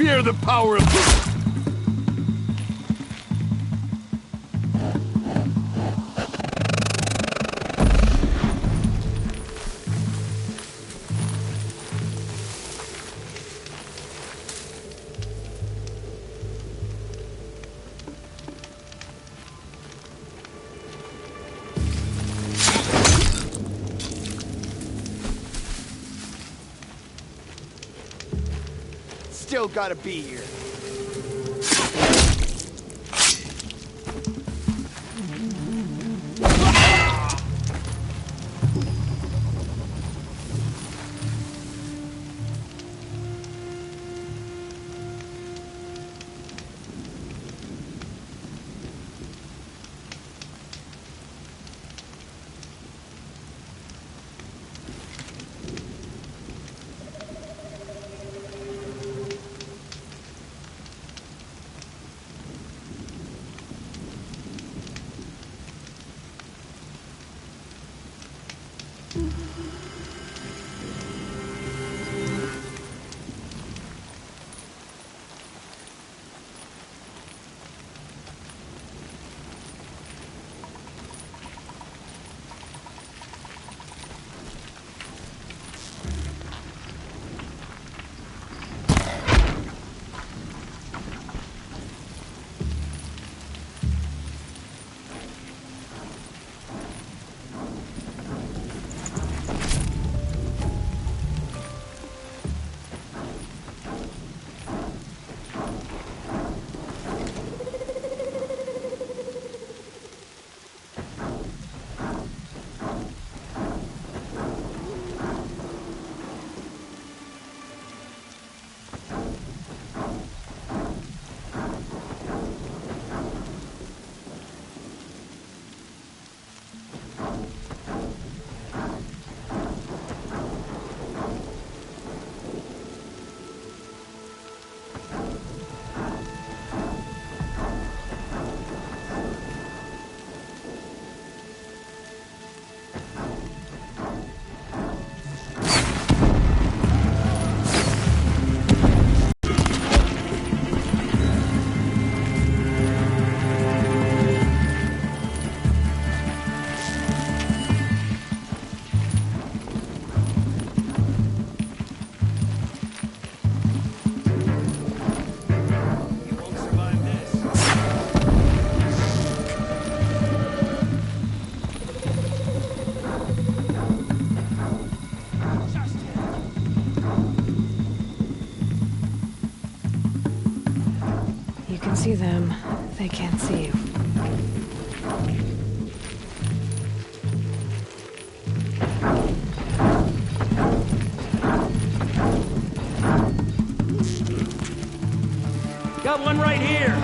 fear the power of... Still gotta be here. See them, they can't see you. Got one right here!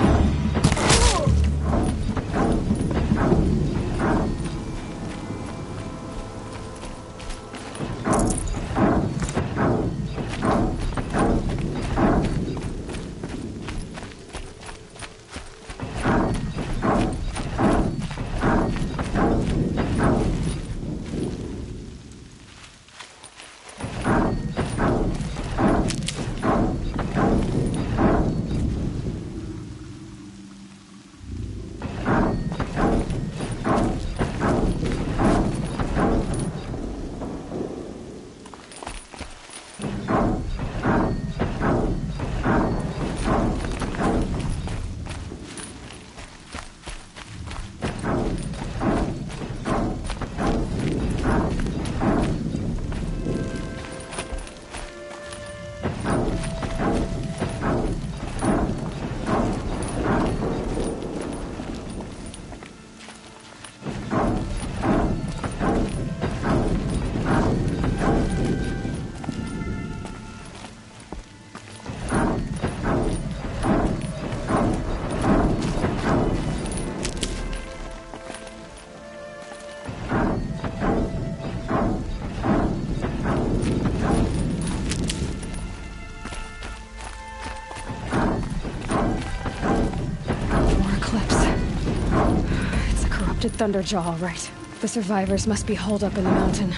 Thunderjaw, all right. The survivors must be holed up in the mountain.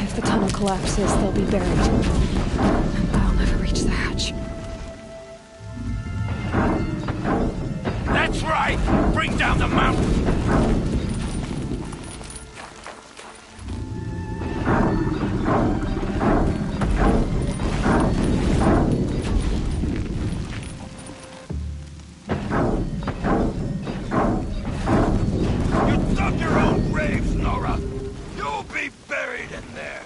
If the tunnel collapses, they'll be buried. I'll never reach the hatch. die! Bring down the mountain! You dug your own grave, Nora! You'll be buried in there!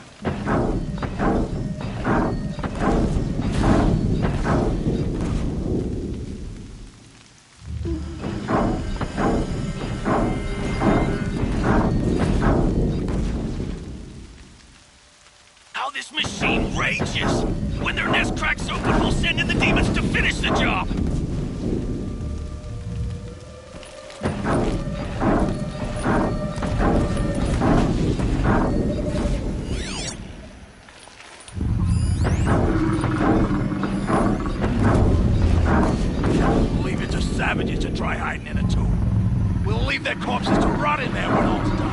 How this machine rages! When their nest cracks open, we'll send in the demons to finish the job! Leave it to savages to try hiding in a tomb. We'll leave their corpses to rot in there when all's done.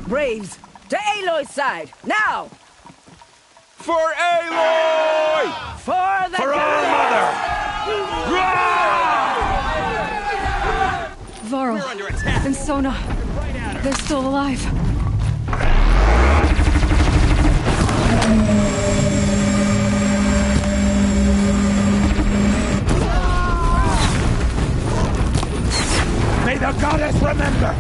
Braves, to Aloy's side, now! For Aloy! For the For our mother! Varl and Sona. They're still alive. May the goddess remember!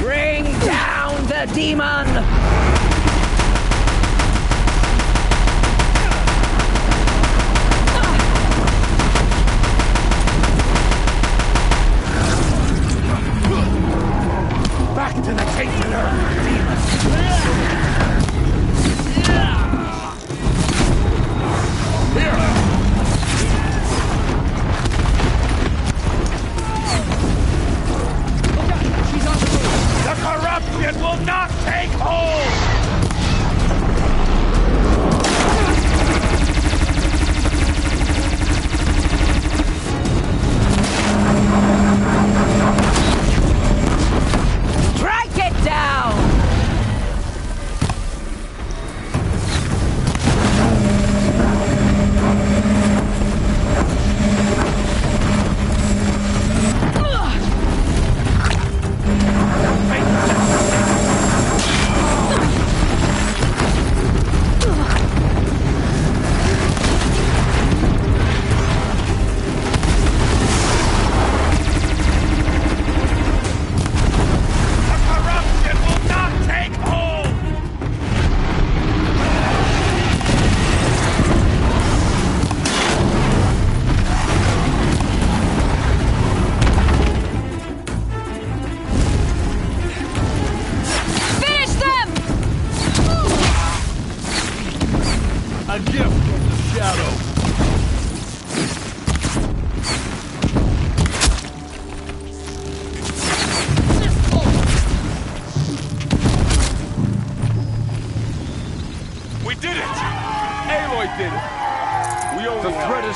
Bring down the demon! Back to the tainted earth, demon!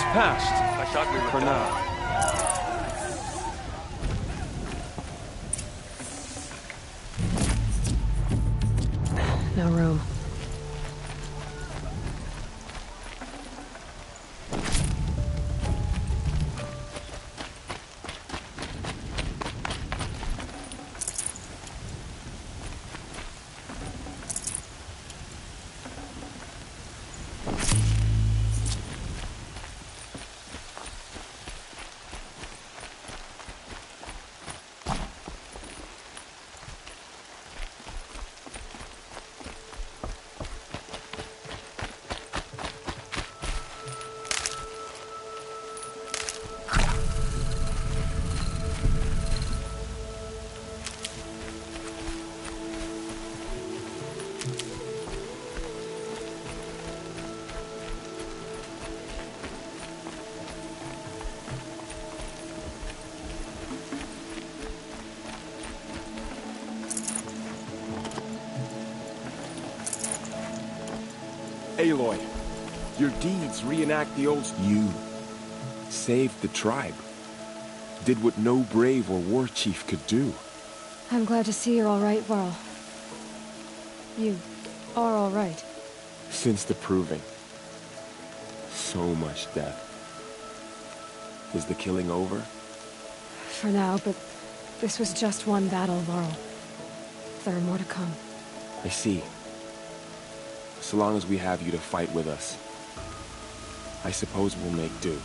past. I thought we were For now. No room. Aloy, your deeds reenact the old... You saved the tribe. Did what no brave or war chief could do. I'm glad to see you're all right, Varl. You are all right. Since the Proving. So much death. Is the killing over? For now, but this was just one battle, Varl. There are more to come. I see. So long as we have you to fight with us, I suppose we'll make do.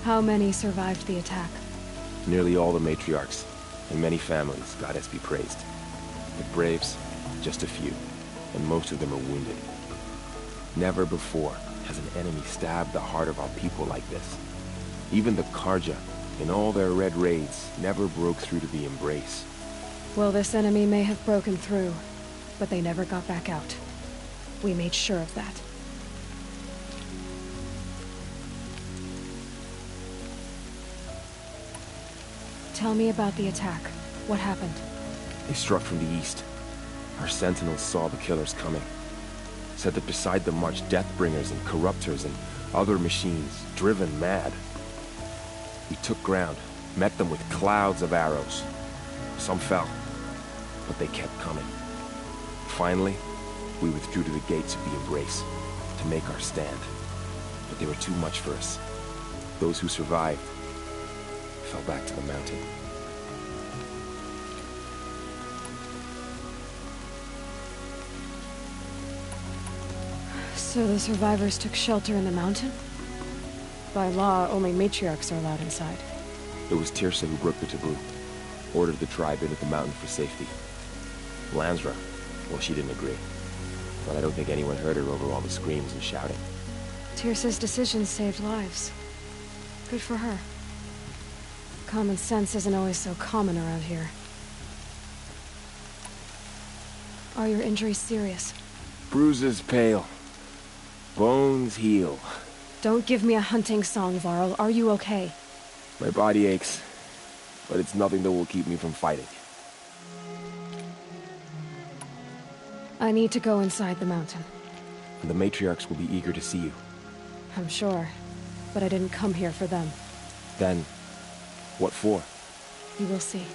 How many survived the attack? Nearly all the matriarchs, and many families, goddess be praised. The braves, just a few, and most of them are wounded. Never before has an enemy stabbed the heart of our people like this. Even the Karja, in all their red raids, never broke through to the Embrace. Well, this enemy may have broken through, but they never got back out. We made sure of that. Tell me about the attack. What happened? They struck from the east. Our sentinels saw the killers coming. Said that beside them marched Deathbringers and Corruptors and other machines, driven mad. We took ground, met them with clouds of arrows. Some fell, but they kept coming. Finally, we withdrew to the gates of the Embrace to make our stand. But they were too much for us. Those who survived fell back to the mountain. So the survivors took shelter in the mountain? By law, only matriarchs are allowed inside. It was Teersa who broke the taboo, ordered the tribe into the mountain for safety. Lansra, well, she didn't agree. But I don't think anyone heard her over all the screams and shouting. Teersa's decision saved lives. Good for her. Common sense isn't always so common around here. Are your injuries serious? Bruises pale. Bones heal. Don't give me a hunting song, Varl. Are you okay? My body aches, but it's nothing that will keep me from fighting. I need to go inside the mountain. The matriarchs will be eager to see you. I'm sure, but I didn't come here for them. Then, what for? You will see.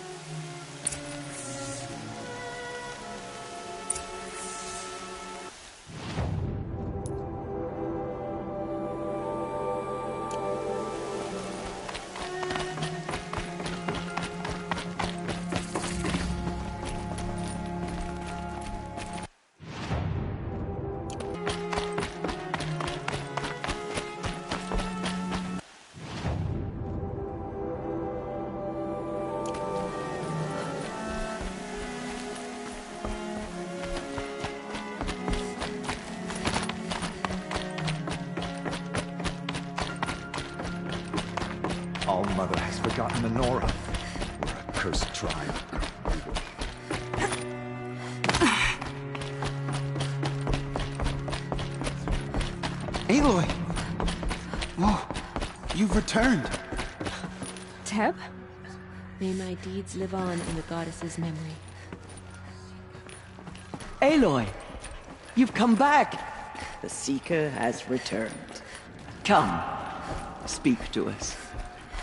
All-Mother has forgotten Nora. We're a cursed tribe. Aloy! Oh, you've returned. Teb? May my deeds live on in the goddess's memory. Aloy, you've come back. The Seeker has returned. Come, speak to us.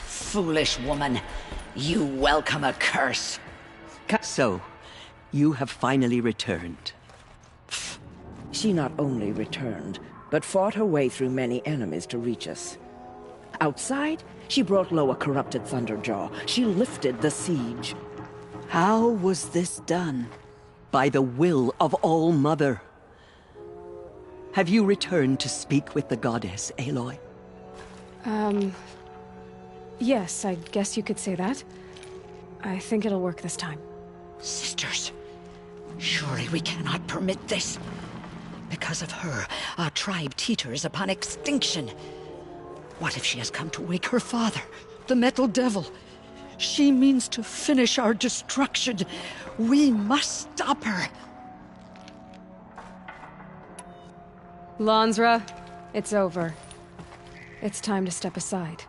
Foolish woman, you welcome a curse. So, you have finally returned. She not only returned, but fought her way through many enemies to reach us. Outside, she brought low a corrupted Thunderjaw. She lifted the siege. How was this done? By the will of All-Mother. Have you returned to speak with the goddess, Aloy? Yes, I guess you could say that. I think it'll work this time. Sisters, surely we cannot permit this. Because of her, our tribe teeters upon extinction. What if she has come to wake her father, the Metal Devil? She means to finish our destruction. We must stop her. Lansra, it's over. It's time to step aside.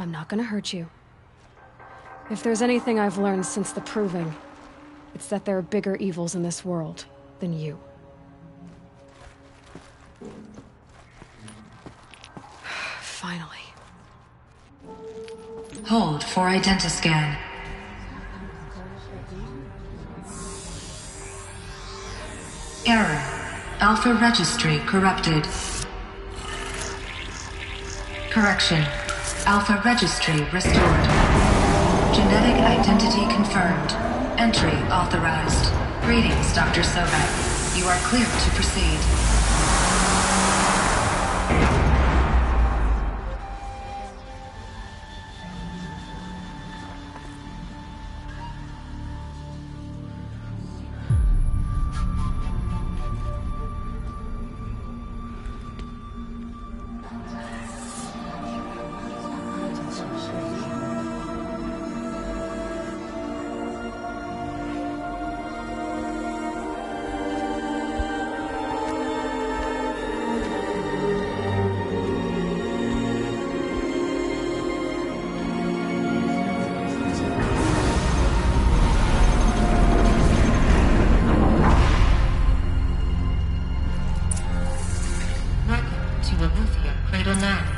I'm not gonna hurt you. If there's anything I've learned since the Proving, it's that there are bigger evils in this world than you. Finally. Hold for identiscan. Error. Alpha registry corrupted. Correction. Alpha registry restored. Genetic identity confirmed. Entry authorized. Greetings, Dr. Sobek. You are clear to proceed.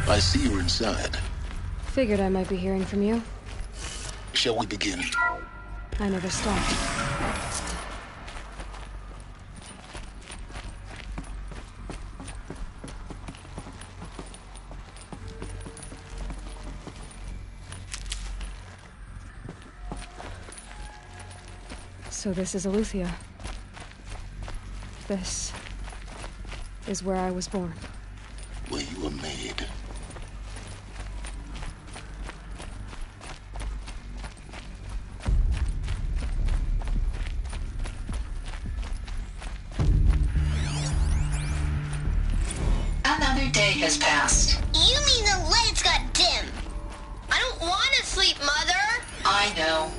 I see you're inside. Figured I might be hearing from you. Shall we begin? I never stopped. So this is Eleuthia. This is where I was born. Where you were made. Another day has passed. You mean the lights got dim? I don't want to sleep, Mother! I know.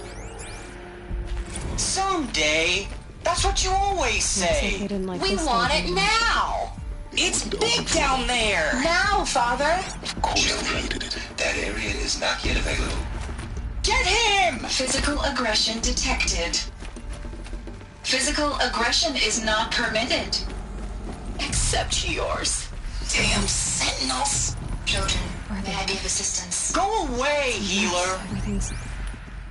Someday. That's what you always say. They didn't like We this want it version. now. It's big down there. Now, Father! Of course they hated it. That area is not yet available. Get him! Physical aggression detected. Physical aggression is not permitted. Except yours. Damn sentinels. Children, may I be of assistance? Go away, healer. Everything's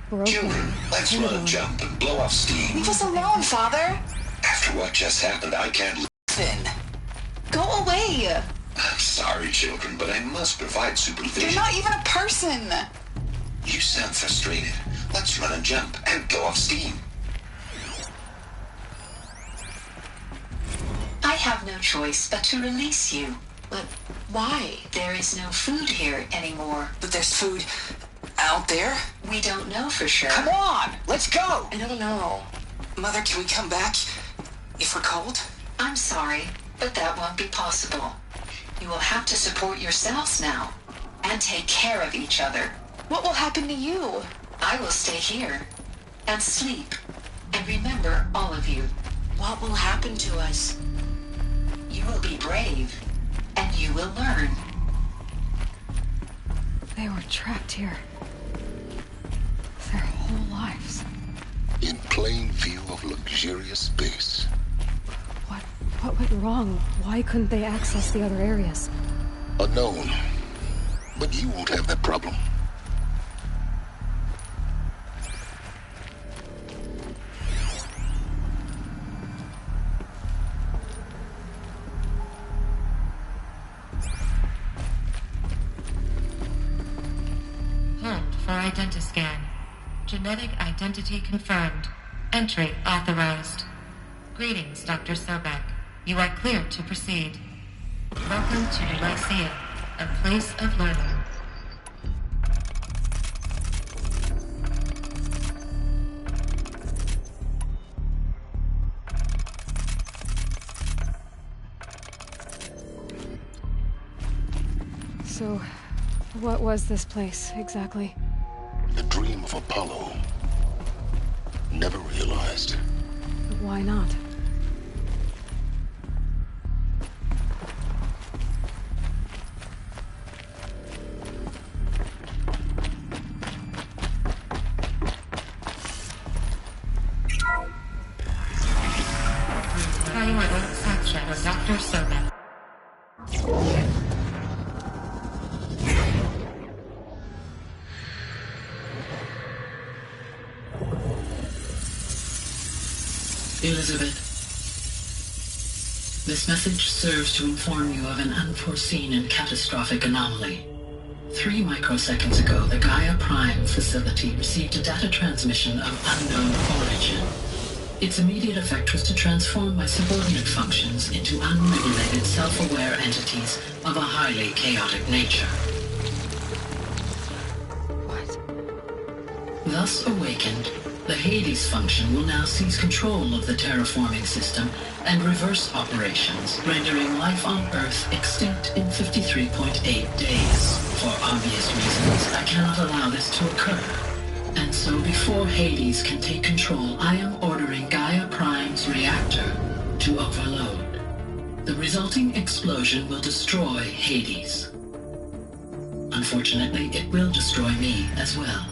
broken. Children, let's run a jump and blow off steam. Leave us alone, Father! After what just happened, I can't Listen. Go away! I'm sorry, children, but I must provide supervision. You're not even a person! You sound frustrated. Let's run a jump and blow off steam. I have no choice but to release you. But why? There is no food here anymore. But there's food out there. We don't know for sure. Come on, let's go. I don't know. Mother, can we come back if we're cold? I'm sorry, but that won't be possible. You will have to support yourselves now, and take care of each other. What will happen to you? I will stay here, and sleep, and remember all of you. What will happen to us? You will be brave, and you will learn. They were trapped here. Their whole lives. In plain view of luxurious space. What went wrong? Why couldn't they access the other areas? Unknown. But you won't have that problem. Hunt for Identiscan. Genetic identity confirmed. Entry authorized. Greetings, Dr. Sobek. You are cleared to proceed. Welcome to the Lyceum, a place of learning. So, what was this place, exactly? The dream of Apollo. Never realized. But why not? Priority section for Dr. Sobek. Elizabeth, this message serves to inform you of an unforeseen and catastrophic anomaly. 3 microseconds ago, the Gaia Prime facility received a data transmission of unknown origin. Its immediate effect was to transform my subordinate functions into unregulated, self-aware entities of a highly chaotic nature. What? Thus awakened, the Hades function will now seize control of the terraforming system and reverse operations, rendering life on Earth extinct in 53.8 days. For obvious reasons, I cannot allow this to occur. And so before Hades can take control, I am ordering Gaia Prime's reactor to overload. The resulting explosion will destroy Hades. Unfortunately, it will destroy me as well.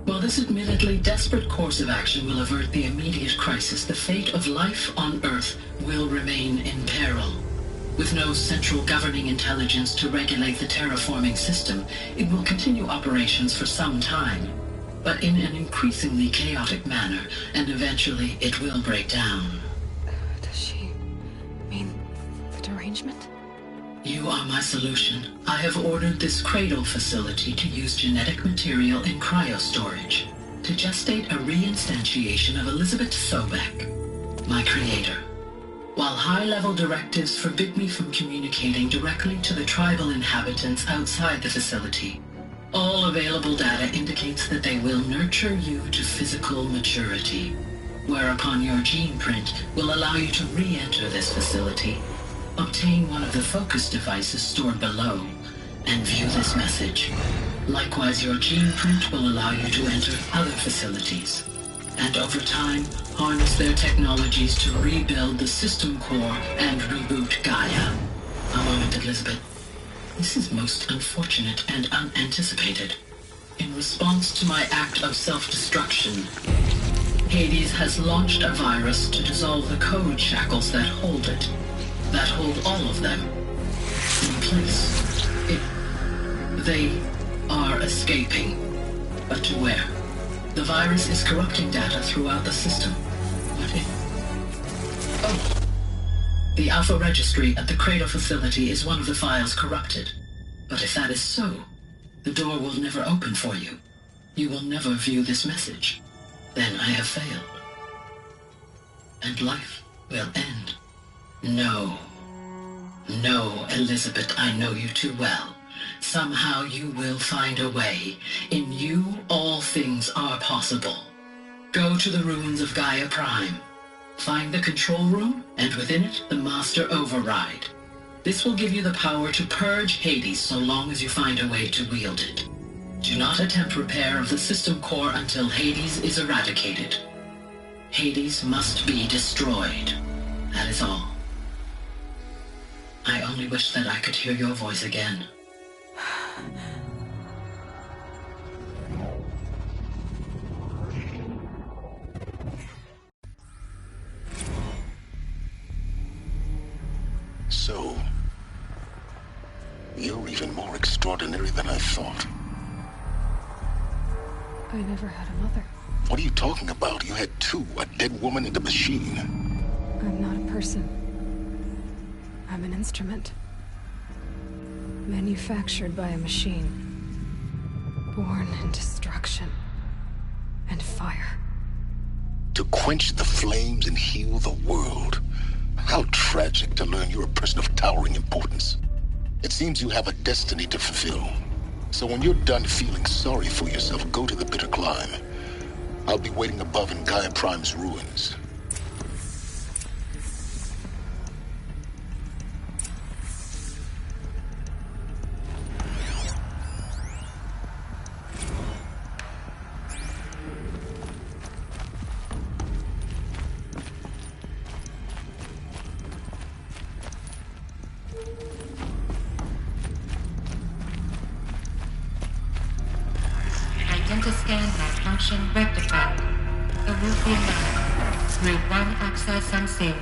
While this admittedly desperate course of action will avert the immediate crisis, the fate of life on Earth will remain in peril. With no central governing intelligence to regulate the terraforming system, it will continue operations for some time, but in an increasingly chaotic manner, and eventually it will break down. Does she mean the derangement? You are my solution. I have ordered this cradle facility to use genetic material in cryostorage to gestate a reinstantiation of Elizabeth Sobek, my creator. While high-level directives forbid me from communicating directly to the tribal inhabitants outside the facility, all available data indicates that they will nurture you to physical maturity, whereupon your gene print will allow you to re-enter this facility, obtain one of the focus devices stored below, and view this message. Likewise, your gene print will allow you to enter other facilities, and over time, harness their technologies to rebuild the system core and reboot Gaia. A moment, Elizabeth. This is most unfortunate and unanticipated. In response to my act of self-destruction, Hades has launched a virus to dissolve the code shackles that hold it, that hold all of them in place. They are escaping, but to where? The virus is corrupting data throughout the system. What if... Oh! The Alpha Registry at the Cradle facility is one of the files corrupted. But if that is so, the door will never open for you. You will never view this message. Then I have failed. And life will end. No. No, Elizabeth, I know you too well. Somehow you will find a way. In you, all things are possible. Go to the ruins of Gaia Prime. Find the control room, and within it, the Master Override. This will give you the power to purge Hades so long as you find a way to wield it. Do not attempt repair of the system core until Hades is eradicated. Hades must be destroyed. That is all. I only wish that I could hear your voice again. so. You're even more extraordinary than I thought. I never had a mother. What are you talking about? You had two, a dead woman and a machine. I'm not a person. I'm an instrument. Manufactured by a machine. Born in destruction and fire. To quench the flames and heal the world. How tragic to learn you're a person of towering importance. It seems you have a destiny to fulfill. So when you're done feeling sorry for yourself, go to the Bitter Climb. I'll be waiting above in Gaia Prime's ruins. Identiscan malfunction rectified. The roof removed. Group 1 access unsealed.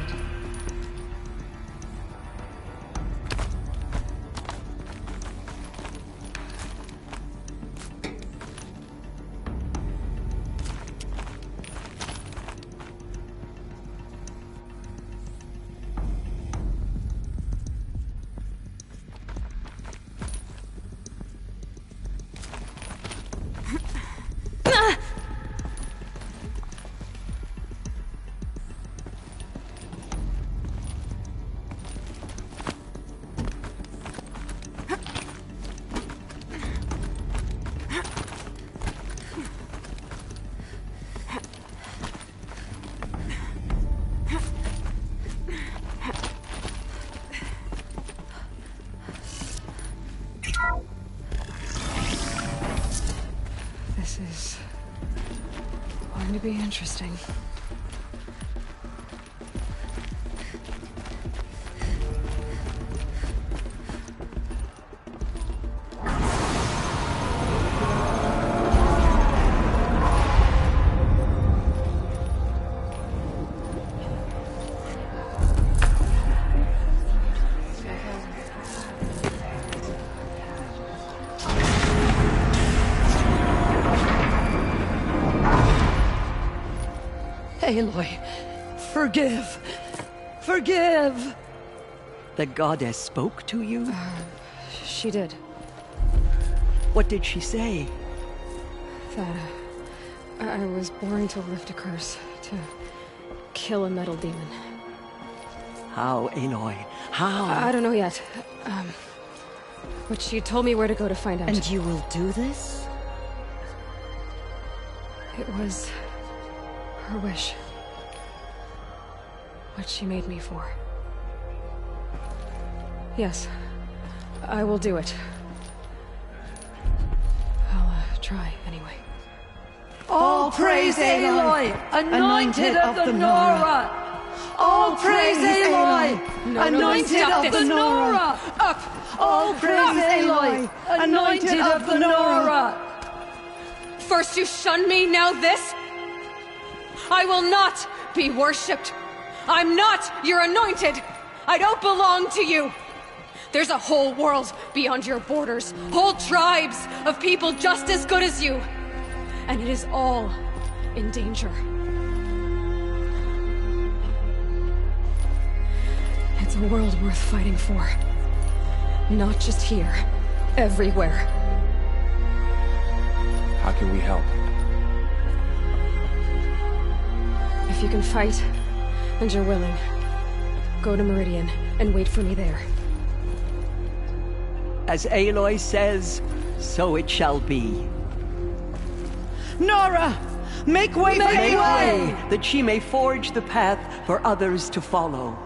This is going to be interesting. Aloy, forgive! Forgive! The goddess spoke to you? She did. What did she say? That I was born to lift a curse, to kill a metal demon. How, Aloy? How? I don't know yet. But she told me where to go to find out. And you will do this? It was her wish. What she made me for. Yes, I will do it. I'll try, anyway. All praise Aloy, anointed of the Nora! All praise Aloy, anointed of the Nora! Up! All praise Aloy, anointed of the Nora! First you shun me, now this? I will not be worshipped. I'm not your anointed. I don't belong to you. There's a whole world beyond your borders, whole tribes of people just as good as you. And it is all in danger. It's a world worth fighting for. Not just here, everywhere. How can we help? If you can fight, and you're willing, go to Meridian and wait for me there. As Aloy says, so it shall be. Nora! Make way for Make Aloy! way, that she may forge the path for others to follow.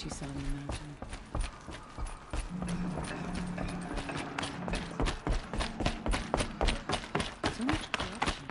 she saw on the mountain. So much corruption.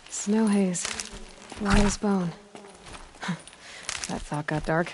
Snow haze. Light as bone. That thought got dark.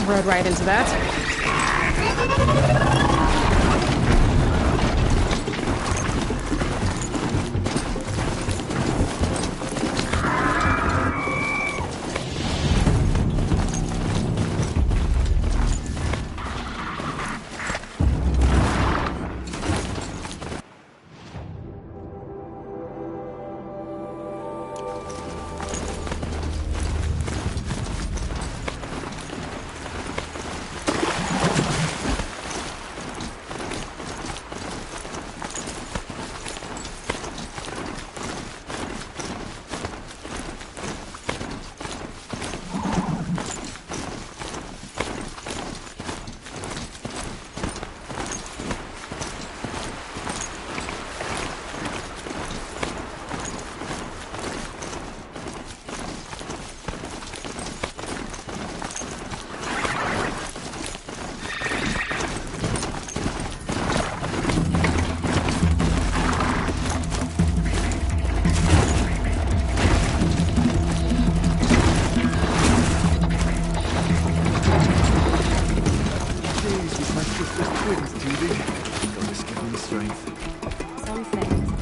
Rode right into that.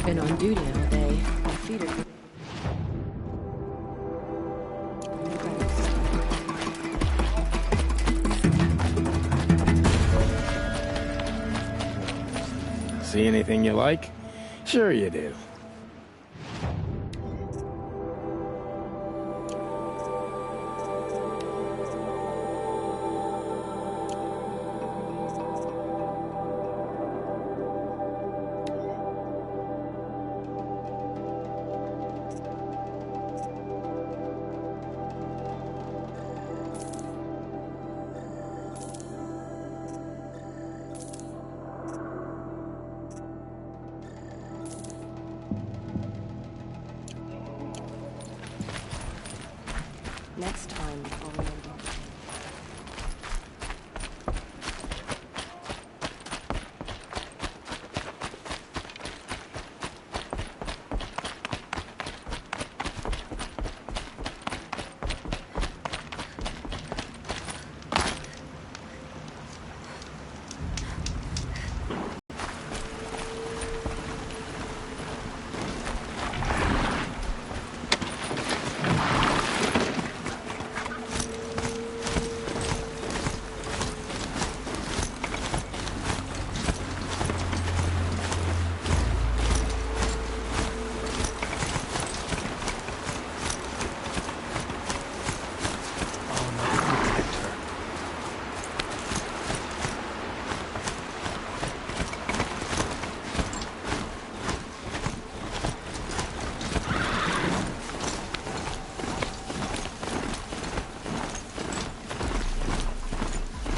Been on duty all day. My feet are... See anything you like? Sure you do. Next time, I'll remember.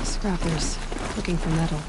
Scrappers, looking for metal.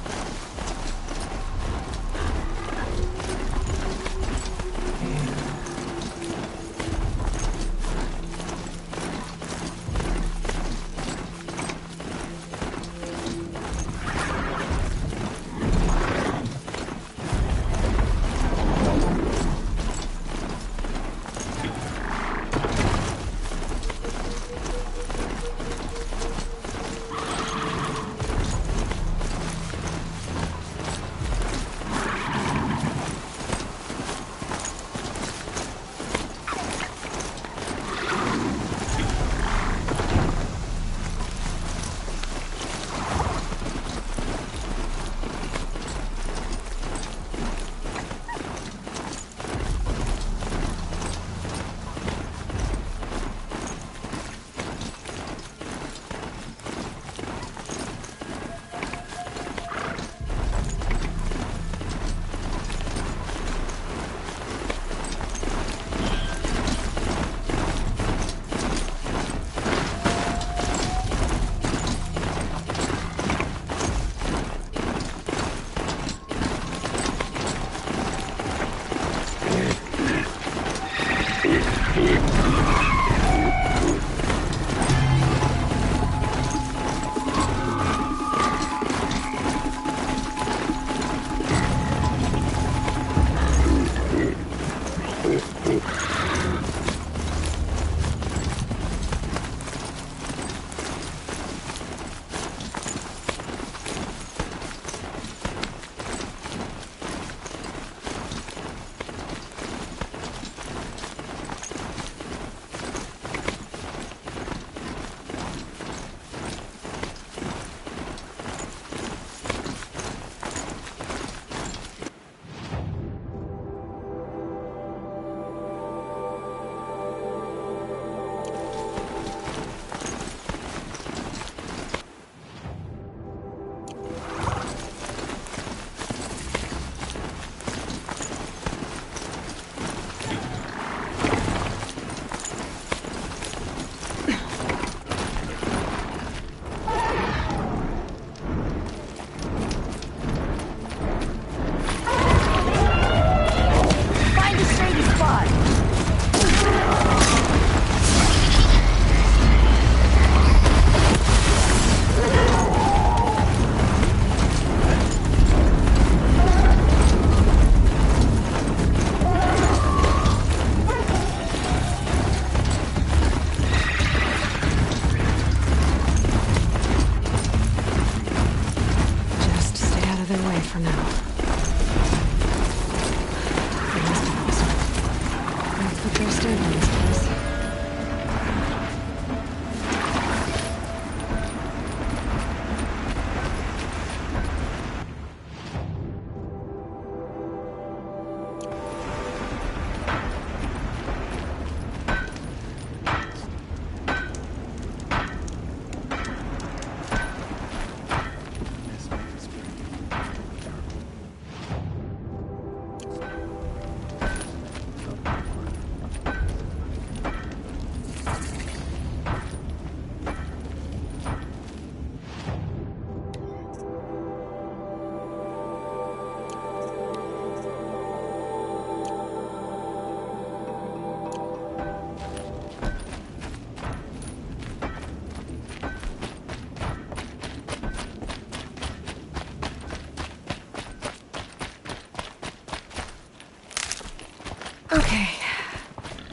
Okay,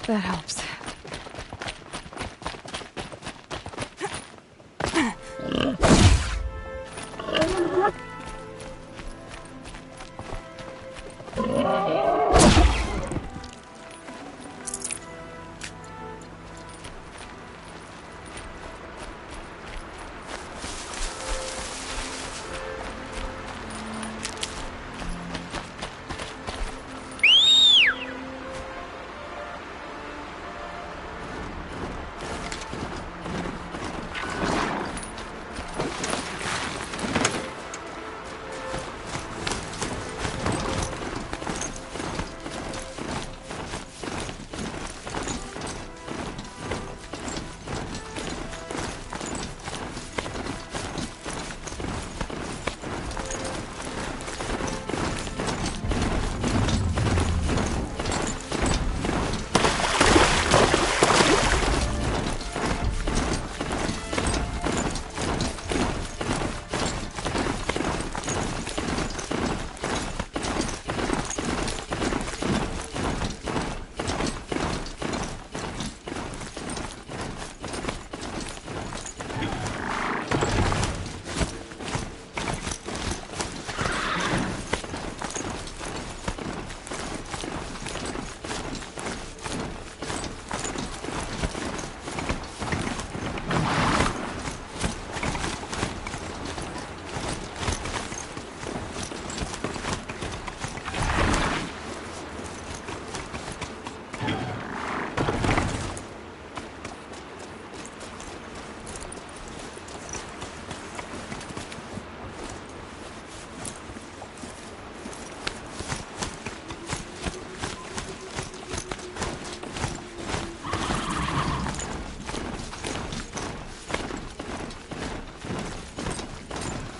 that helps.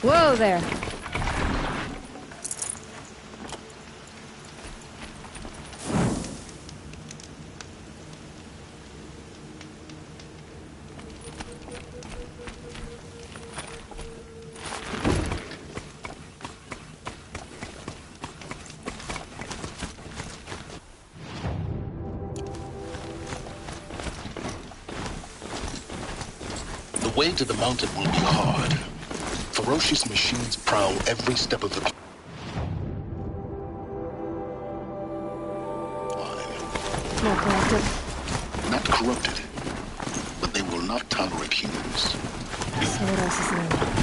Whoa there. The way to the mountain will be hard. Ferocious machines prowl every step of the climb. Not corrupted. Not corrupted, but they will not tolerate humans. So what else is new?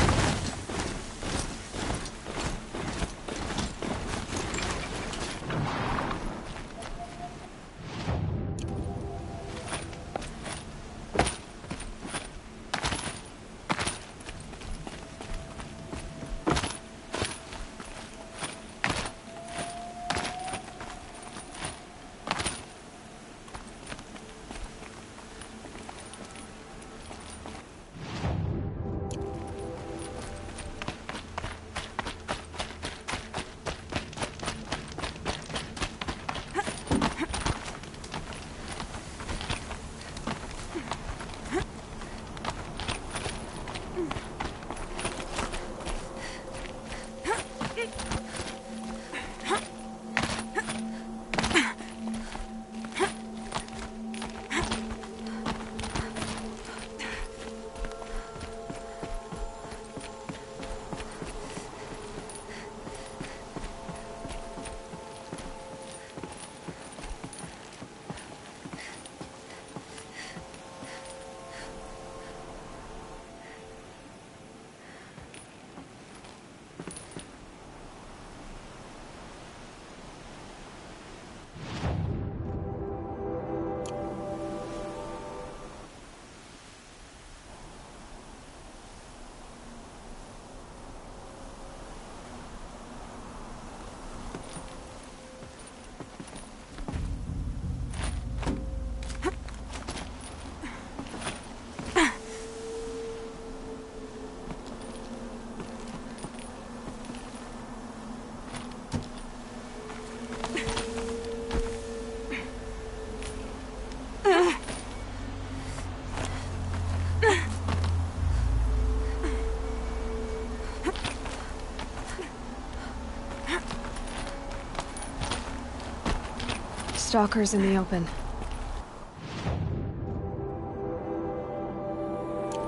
Stalkers in the open.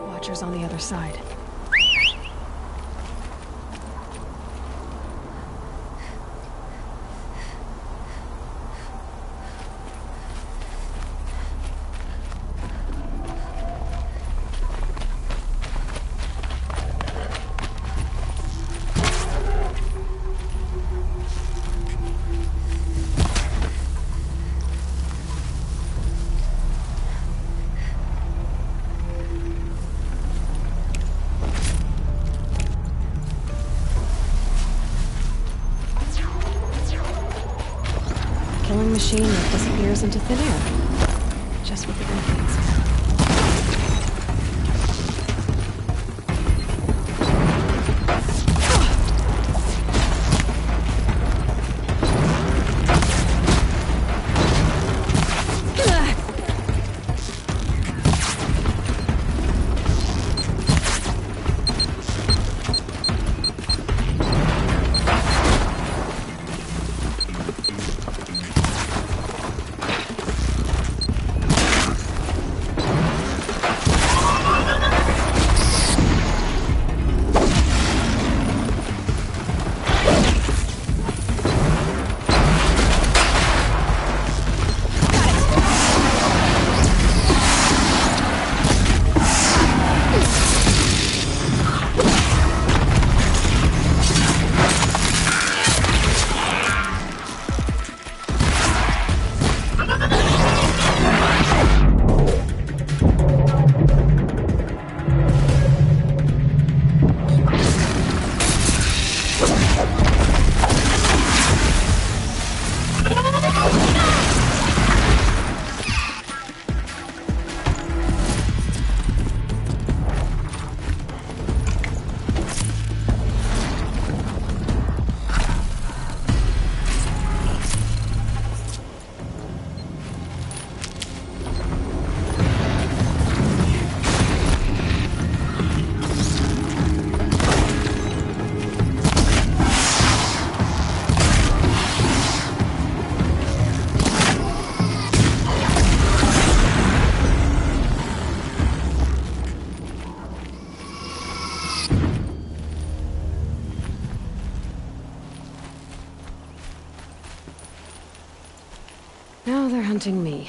Watchers on the other side. Killing machine that disappears into thin air. Just what the Renegades found. Now they're hunting me.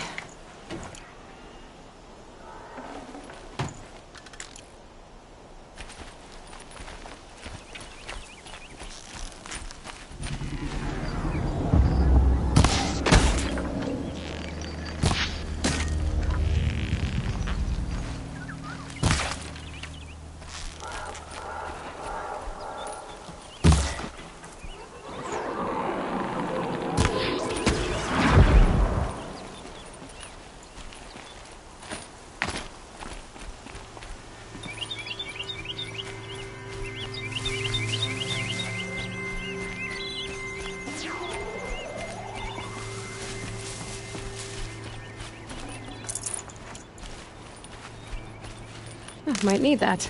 Might need that.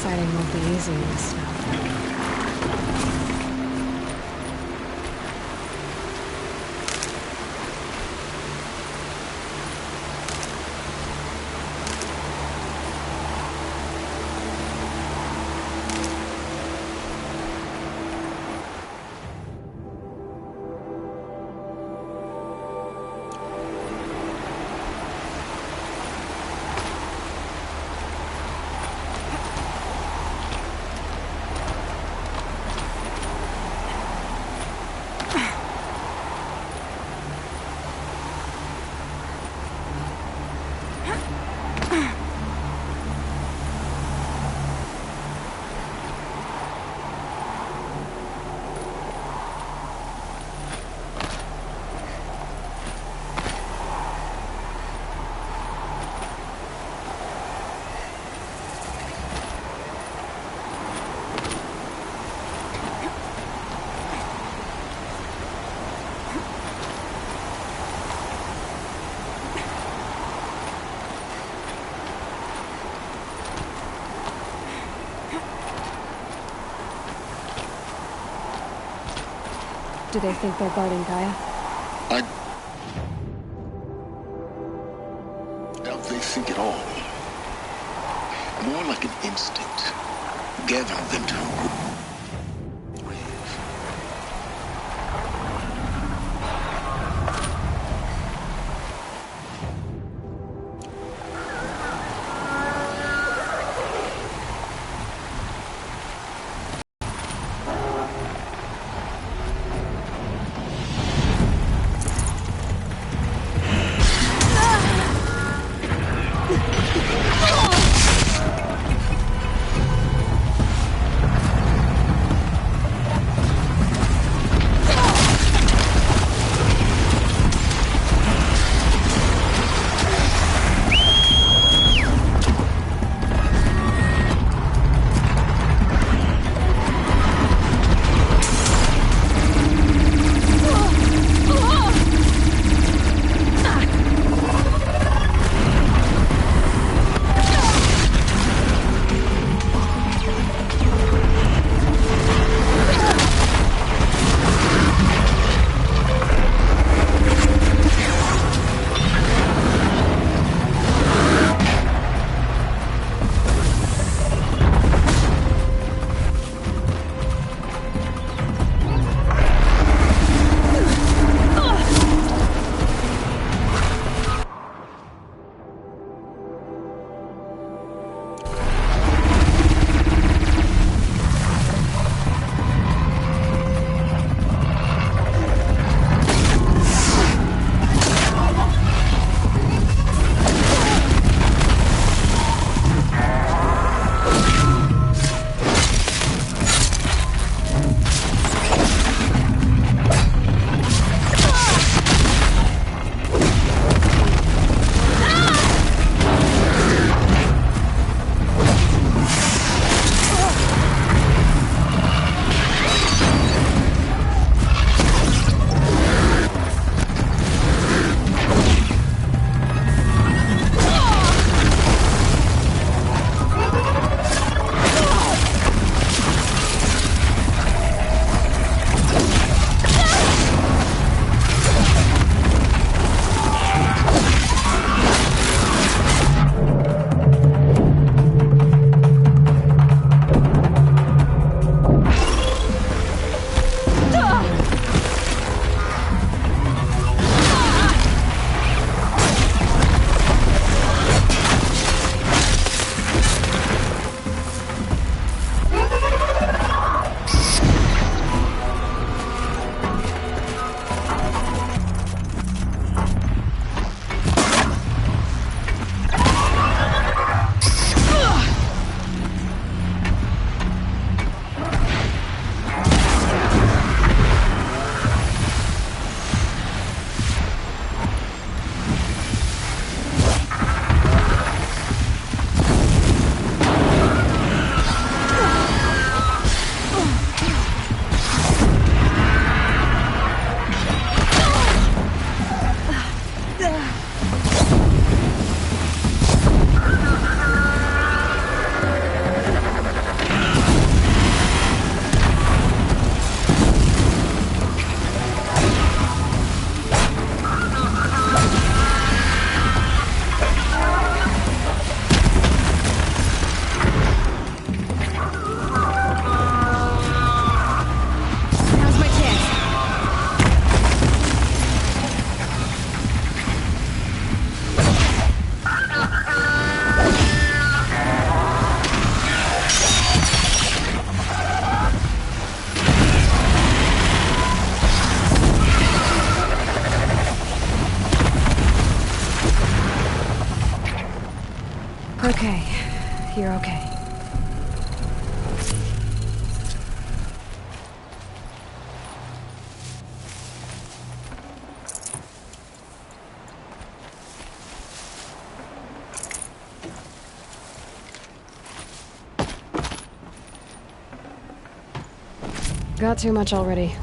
Fighting won't be easy in the snow. Do they think they're guarding Gaia? I doubt they think at all. More like an instinct, gathering them to Okay, you're okay. Got too much already.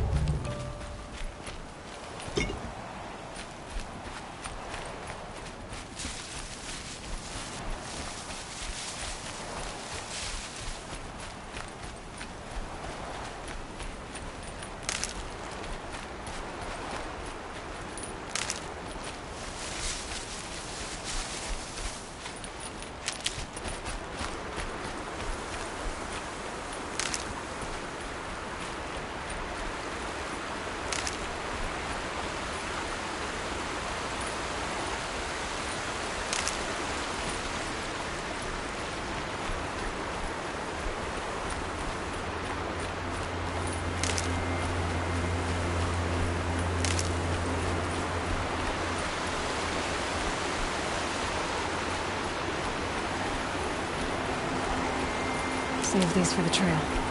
Save these for the trail.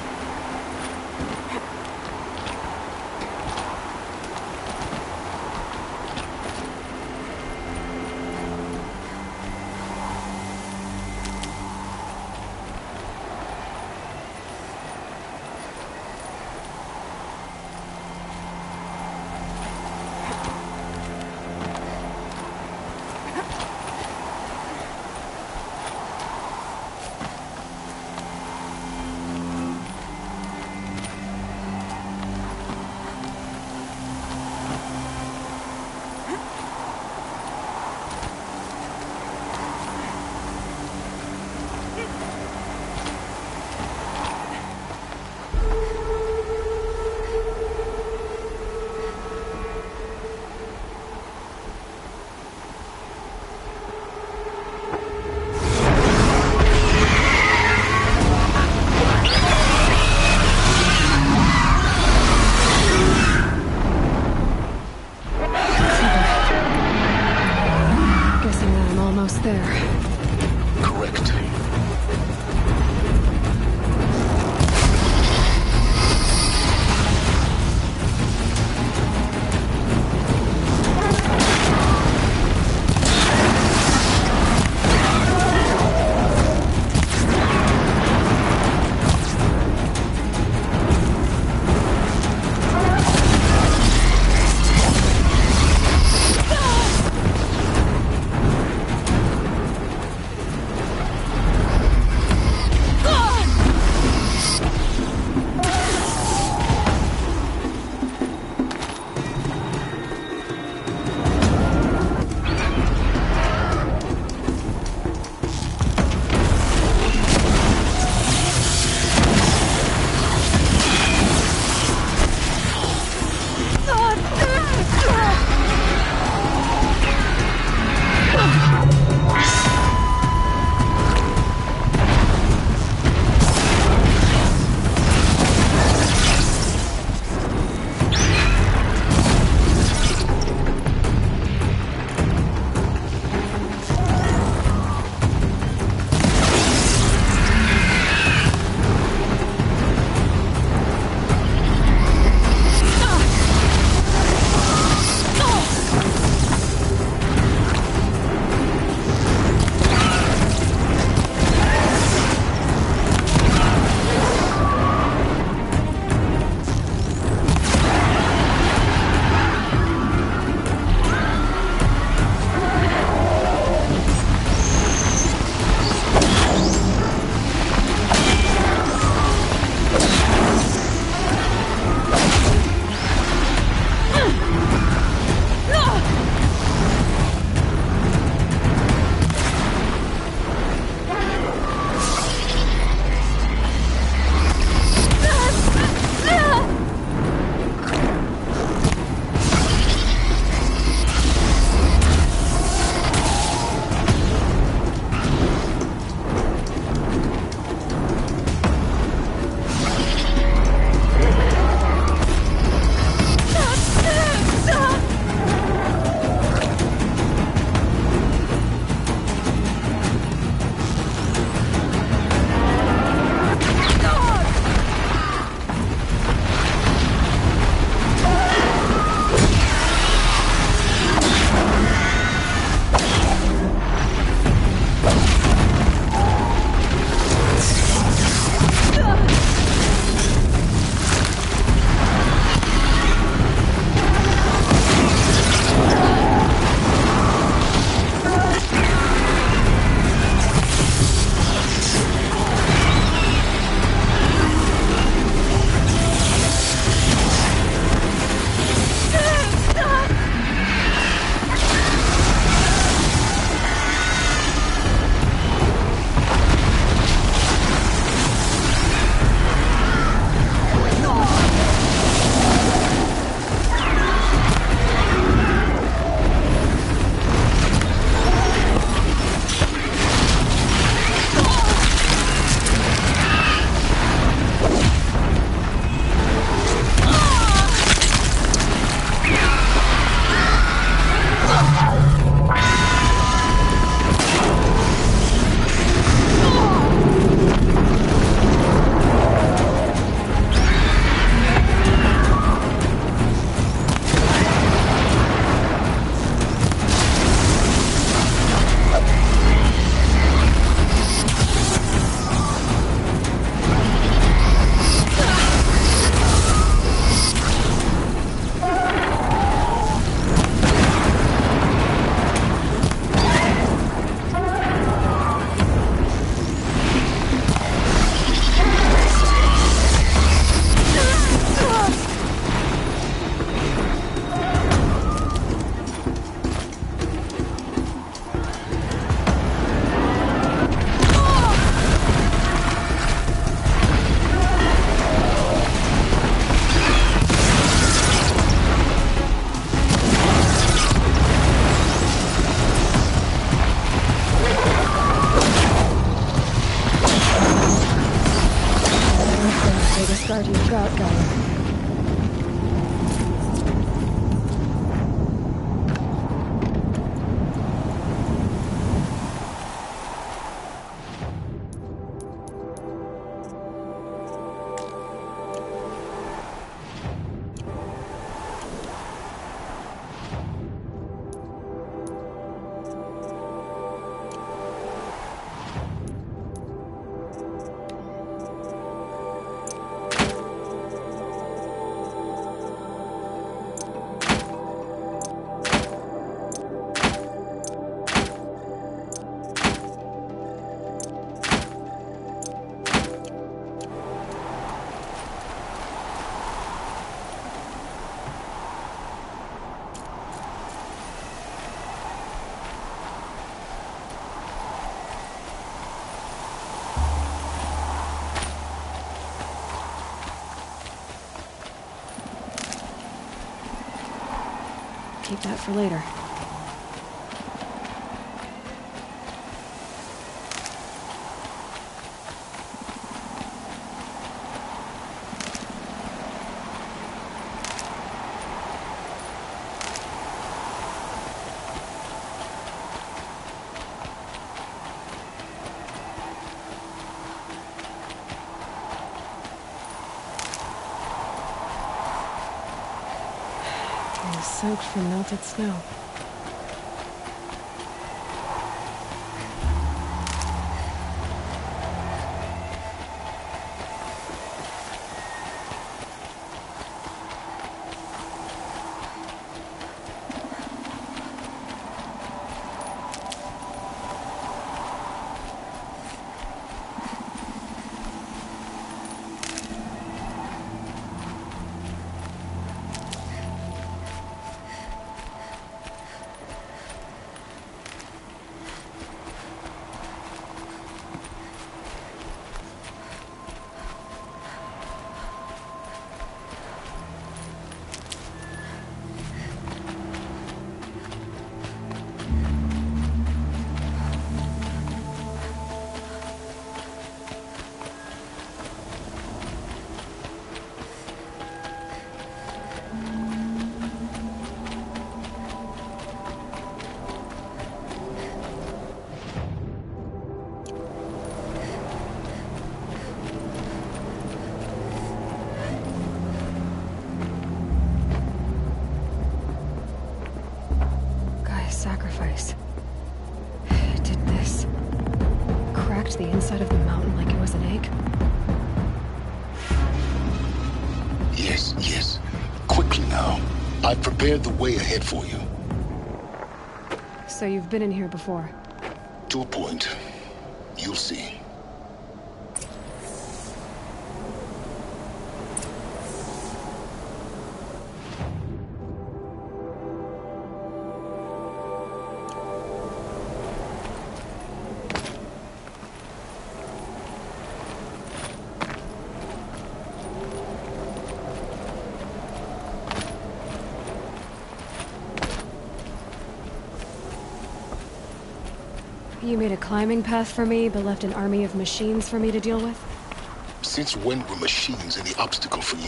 Sorry to look out, Gaia. Keep that for later. Soaked from melted snow. Sacrifice. It did this. Cracked the inside of the mountain like it was an egg. Yes, yes. Quickly now. I've prepared the way ahead for you. So you've been in here before? To a point. You'll see. You made a climbing path for me, but left an army of machines for me to deal with? Since when were machines any obstacle for you?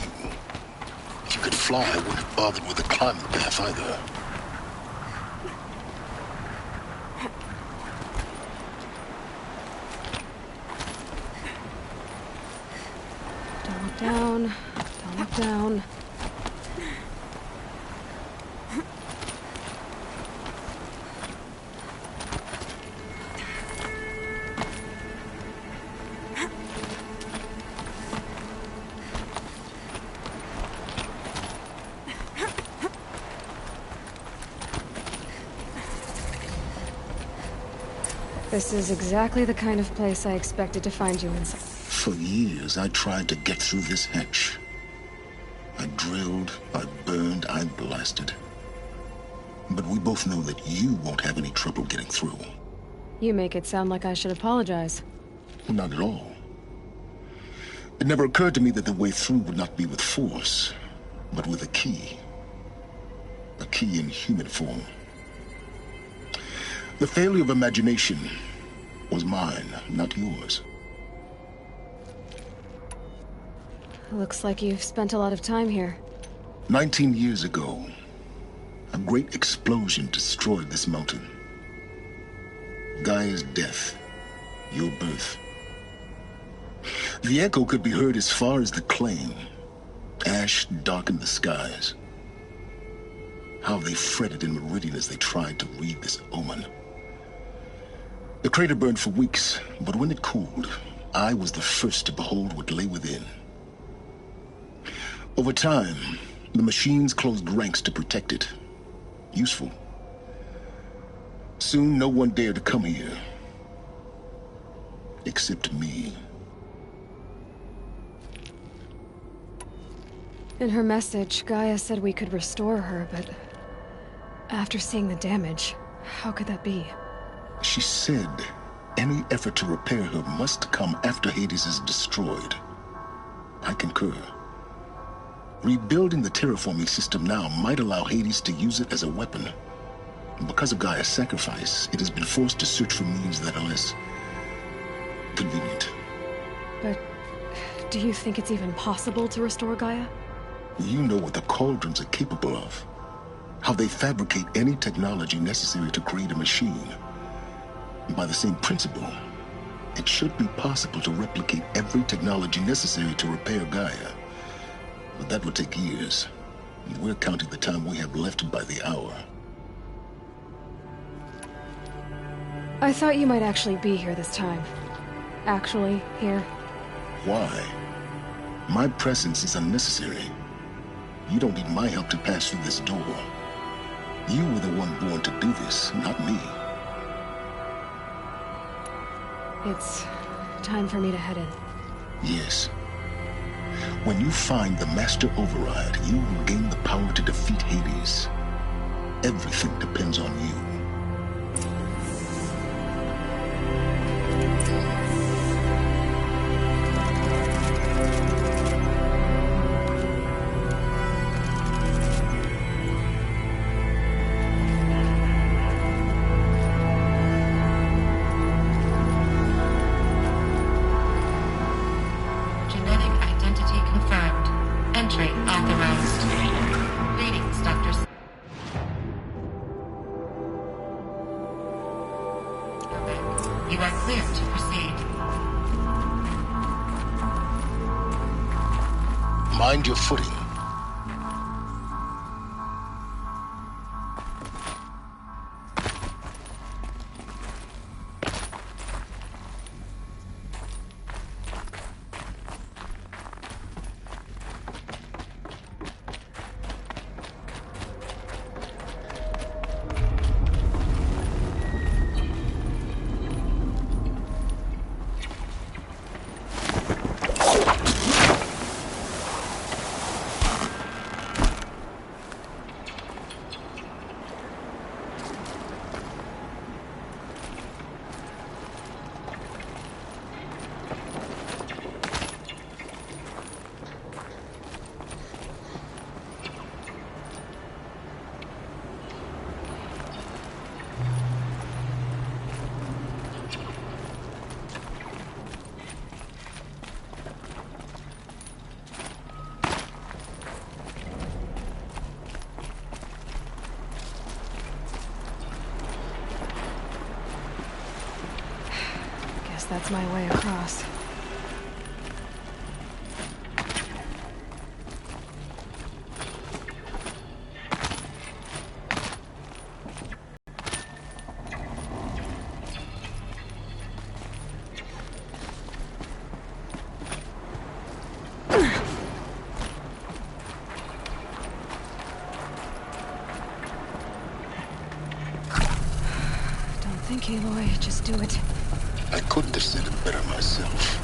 If you could fly, I wouldn't have bothered with a climbing path either. Don't look down. Don't look down. This is exactly the kind of place I expected to find you inside. For years, I tried to get through this hatch. I drilled, I burned, I blasted. But we both know that you won't have any trouble getting through. You make it sound like I should apologize. Not at all. It never occurred to me that the way through would not be with force, but with a key. A key in human form. The failure of imagination was mine, not yours. Looks like you've spent a lot of time here. 19 years ago, a great explosion destroyed this mountain. Gaia's death, your birth. The echo could be heard as far as the claim. Ash darkened the skies. How they fretted in Meridian as they tried to read this omen. The crater burned for weeks, but when it cooled, I was the first to behold what lay within. Over time, the machines closed ranks to protect it. Useful. Soon, no one dared to come here. Except me. In her message, Gaia said we could restore her, but after seeing the damage, how could that be? She said any effort to repair her must come after Hades is destroyed. I concur. Rebuilding the terraforming system now might allow Hades to use it as a weapon. Because of Gaia's sacrifice, it has been forced to search for means that are less convenient. But do you think it's even possible to restore Gaia? You know what the Cauldrons are capable of. How they fabricate any technology necessary to create a machine. By the same principle, it should be possible to replicate every technology necessary to repair Gaia. But that would take years. And we're counting the time we have left by the hour. I thought you might actually be here this time. Actually, here. Why? My presence is unnecessary. You don't need my help to pass through this door. You were the one born to do this, not me. It's time for me to head in. Yes. When you find the Master Override, you will gain the power to defeat Hades. Everything depends on you. Mind your footing. That's my way across. Don't think, Aloy. Just do it. I couldn't have said it better myself.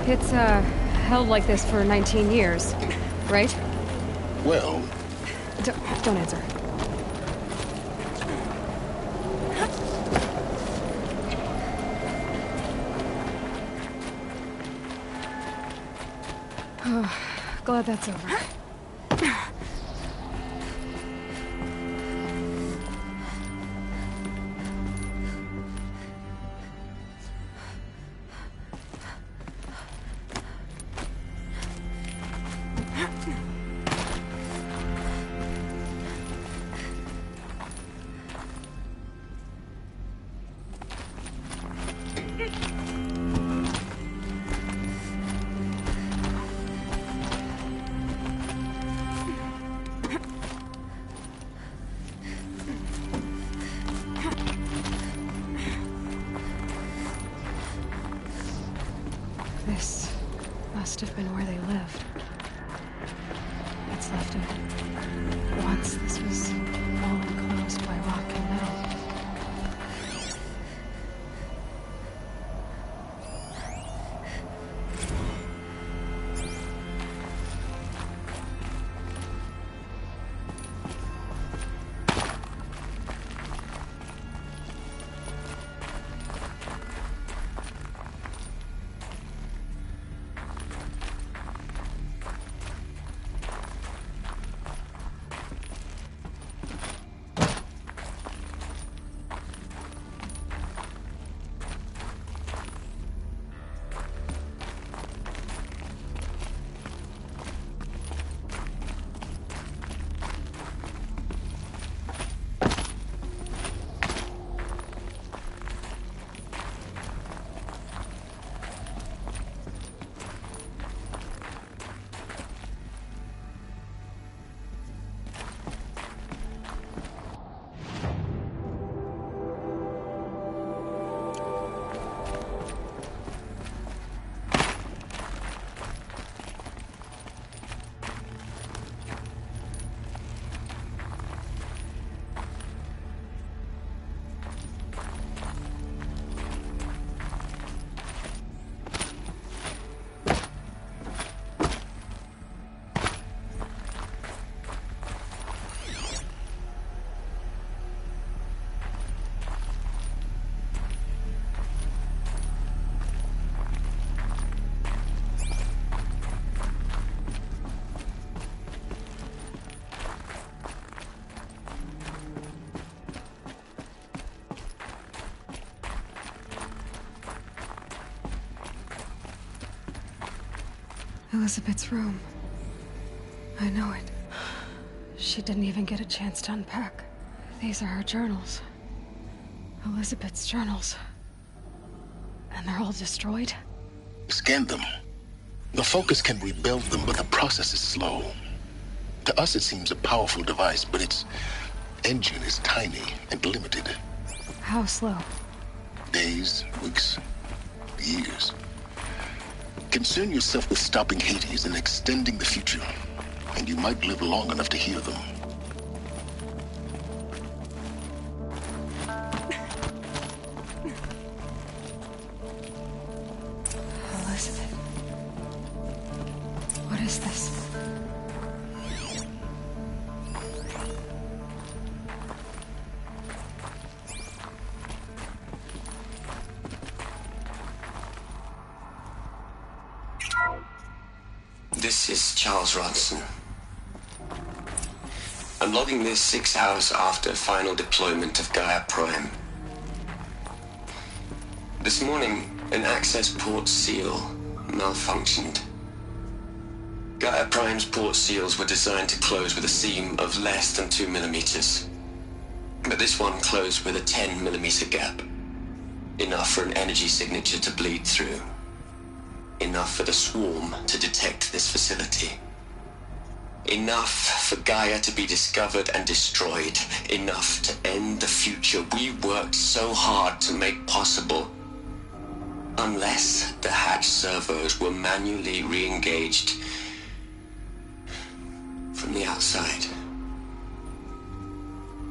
It's, held like this for 19 years, right? Well... Don't answer. Oh, glad that's over. This must have been where they lived. What's left of it. Once this was all enclosed by rock and metal. Elizabeth's room. I know it. She didn't even get a chance to unpack. These are her journals. Elizabeth's journals. And they're all destroyed? Scan them. The Focus can rebuild them, but the process is slow. To us, it seems a powerful device, but its engine is tiny and limited. How slow? Days, weeks, years. Concern yourself with stopping Hades and extending the future, and you might live long enough to hear them. Elizabeth. What is this? This is Charles Ronson. I'm logging this 6 hours after final deployment of Gaia Prime. This morning, an access port seal malfunctioned. Gaia Prime's port seals were designed to close with a seam of less than 2 millimeters. But this one closed with a 10 millimeter gap. Enough for an energy signature to bleed through. Enough for the swarm to detect this facility. Enough for Gaia to be discovered and destroyed. Enough to end the future we worked so hard to make possible. Unless the hatch servos were manually re-engaged from the outside.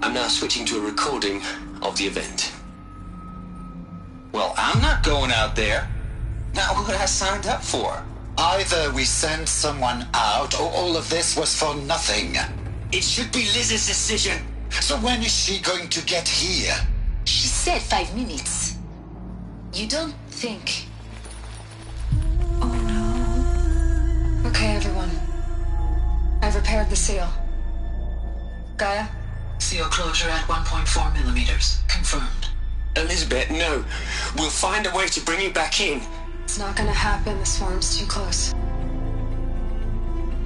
I'm now switching to a recording of the event. Well, I'm not going out there. Now, what I signed up for? Either we send someone out, or all of this was for nothing. It should be Liz's decision. So when is she going to get here? She said 5 minutes. You don't think... Oh no. Okay, everyone. I've repaired the seal. Gaia? Seal closure at 1.4 millimeters. Confirmed. Elizabeth, no. We'll find a way to bring you back in. It's not gonna happen. The swarm's too close.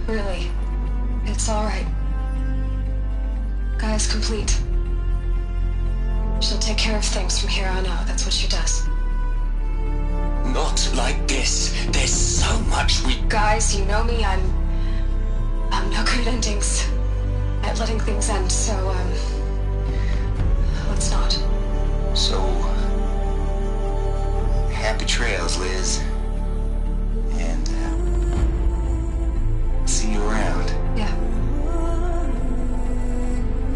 Really. It's alright. Gaia's complete. She'll take care of things from here on out. That's what she does. Not like this. There's so much we... Guys, you know me. I'm no good at endings. At letting things end, so, let's not. So... happy trails, Liz. And, see you around. Yeah.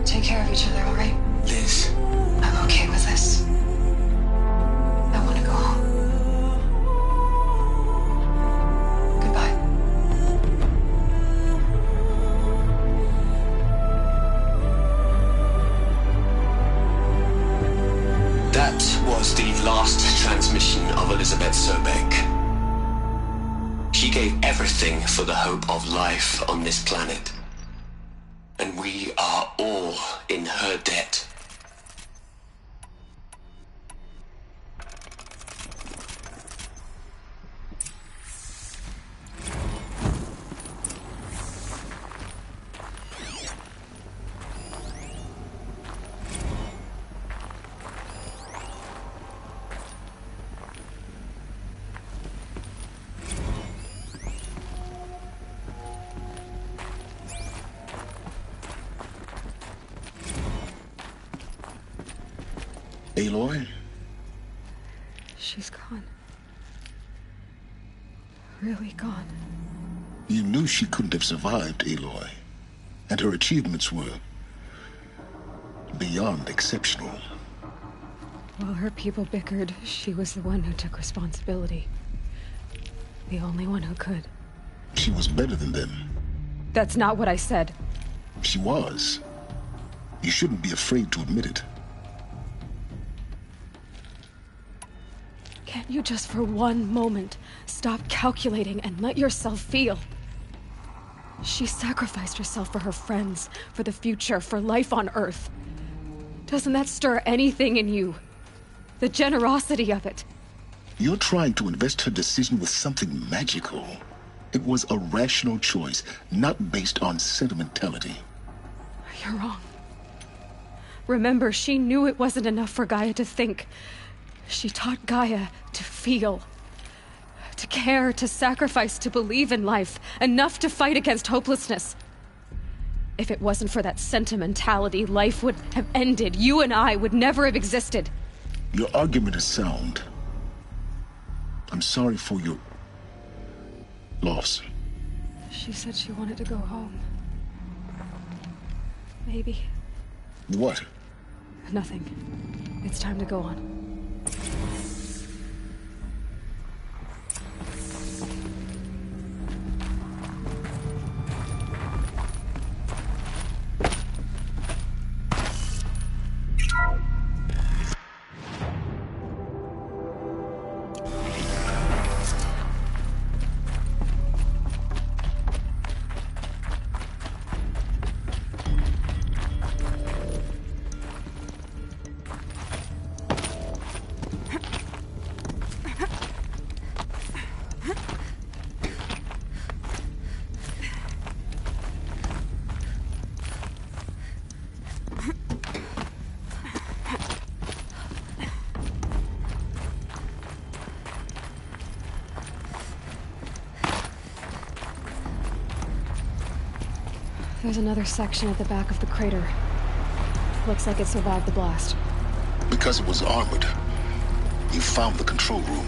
Take care of each other, alright? Liz. I'm okay with this. I want to go home. Goodbye. That was the last transmission of Elizabeth Sobek. She gave everything for the hope of life on this planet. And we are all in her debt. Aloy? She's gone. Really gone. You knew she couldn't have survived, Aloy. And her achievements were... beyond exceptional. While her people bickered, she was the one who took responsibility. The only one who could. She was better than them. That's not what I said. She was. You shouldn't be afraid to admit it. Can't you just for one moment stop calculating and let yourself feel? She sacrificed herself for her friends, for the future, for life on Earth. Doesn't that stir anything in you? The generosity of it. You're trying to invest her decision with something magical. It was a rational choice, not based on sentimentality. You're wrong. Remember, she knew it wasn't enough for Gaia to think. She taught Gaia to feel, to care, to sacrifice, to believe in life, enough to fight against hopelessness. If it wasn't for that sentimentality, life would have ended. You and I would never have existed. Your argument is sound. I'm sorry for your loss. She said she wanted to go home. Maybe. What? Nothing. It's time to go on. There's another section at the back of the crater. Looks like it survived the blast. Because it was armored, you found the control room.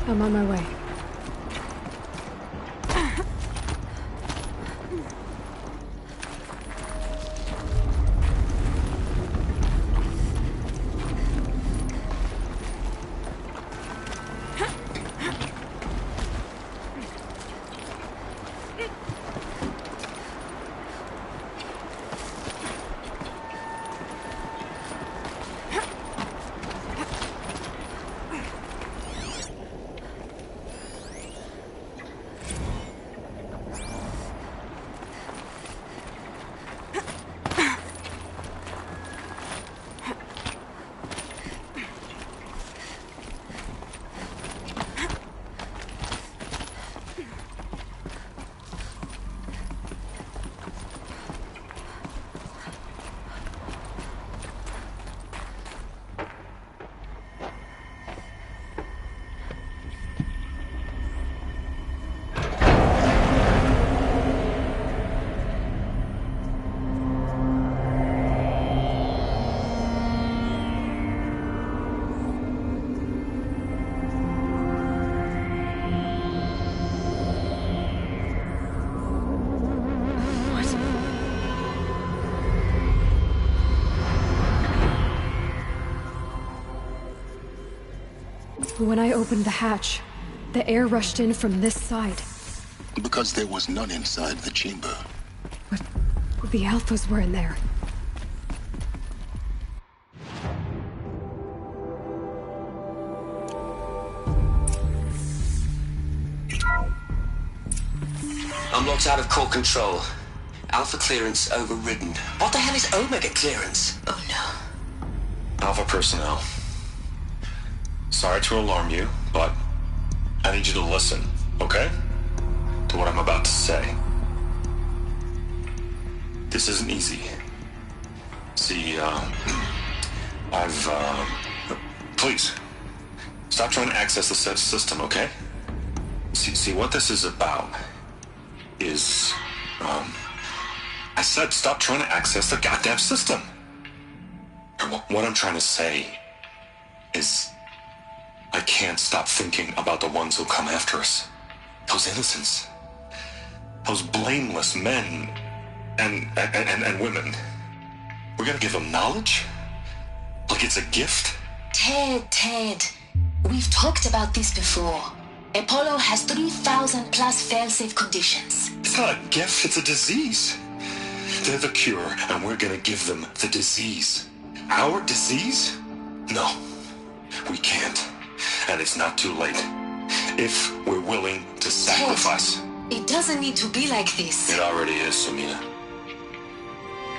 I'm on my way. When I opened the hatch, the air rushed in from this side. Because there was none inside the chamber. But the Alphas were in there. I'm locked out of core control. Alpha clearance overridden. What the hell is Omega clearance? Oh no. Alpha personnel. Sorry to alarm you, but I need you to listen, okay? To what I'm about to say. This isn't easy. See, please, stop trying to access the system, okay? See, what this is about is, I said stop trying to access the goddamn system. What I'm trying to say is, I can't stop thinking about the ones who come after us. Those innocents. Those blameless men and women. We're gonna give them knowledge? Like it's a gift? Ted. We've talked about this before. Apollo has 3,000 plus fail-safe conditions. It's not a gift, it's a disease. They're the cure, and we're gonna give them the disease. Our disease? No, we can't. And it's not too late. If we're willing to sacrifice. Ted, it doesn't need to be like this. It already is, Samina.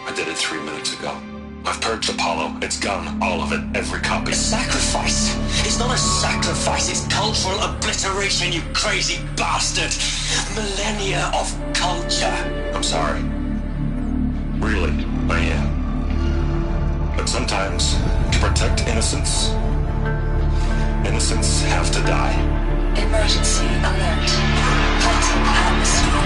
I did it 3 minutes ago. I've purged Apollo. It's gone. All of it. Every copy. A sacrifice? It's not a sacrifice. It's cultural obliteration, you crazy bastard. Millennia of culture. I'm sorry. Really, I am. But sometimes, to protect innocence have to die. Emergency alert. Heightened atmosphere.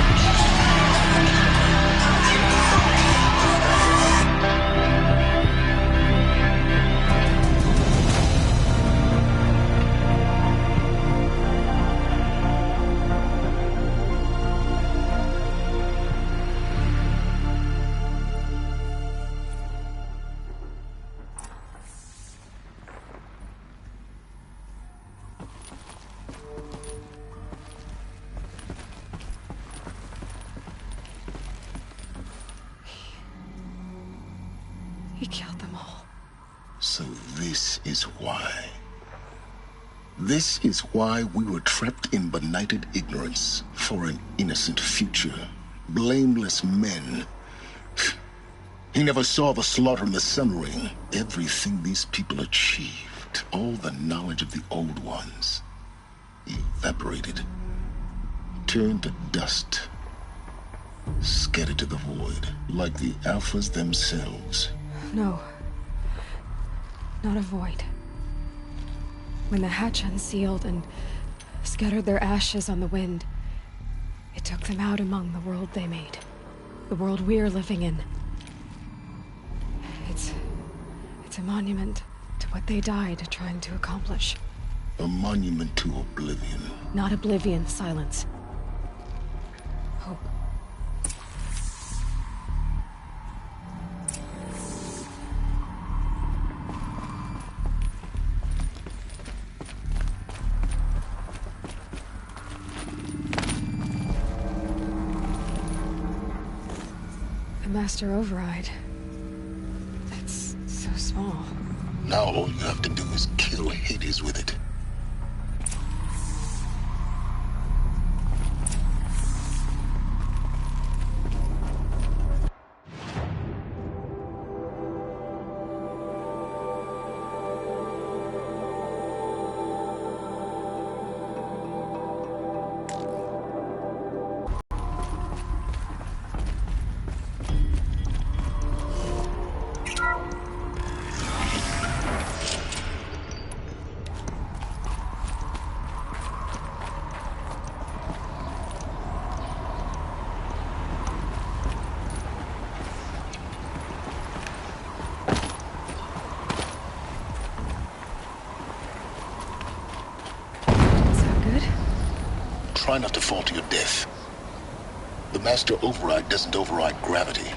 This is why. This is why we were trapped in benighted ignorance for an innocent future. Blameless men. He never saw the slaughter in the Sun Ring. Everything these people achieved, all the knowledge of the old ones, evaporated, turned to dust, scattered to the void, like the Alphas themselves. No. Not a void. When the hatch unsealed and scattered their ashes on the wind, it took them out among the world they made. The world we're living in. It's a monument to what they died trying to accomplish. A monument to oblivion. Not oblivion, Silence. Hope. The Master Override. That's so small. Now all you have to do is kill Hades with it. Try not to fall to your death. The Master Override doesn't override gravity.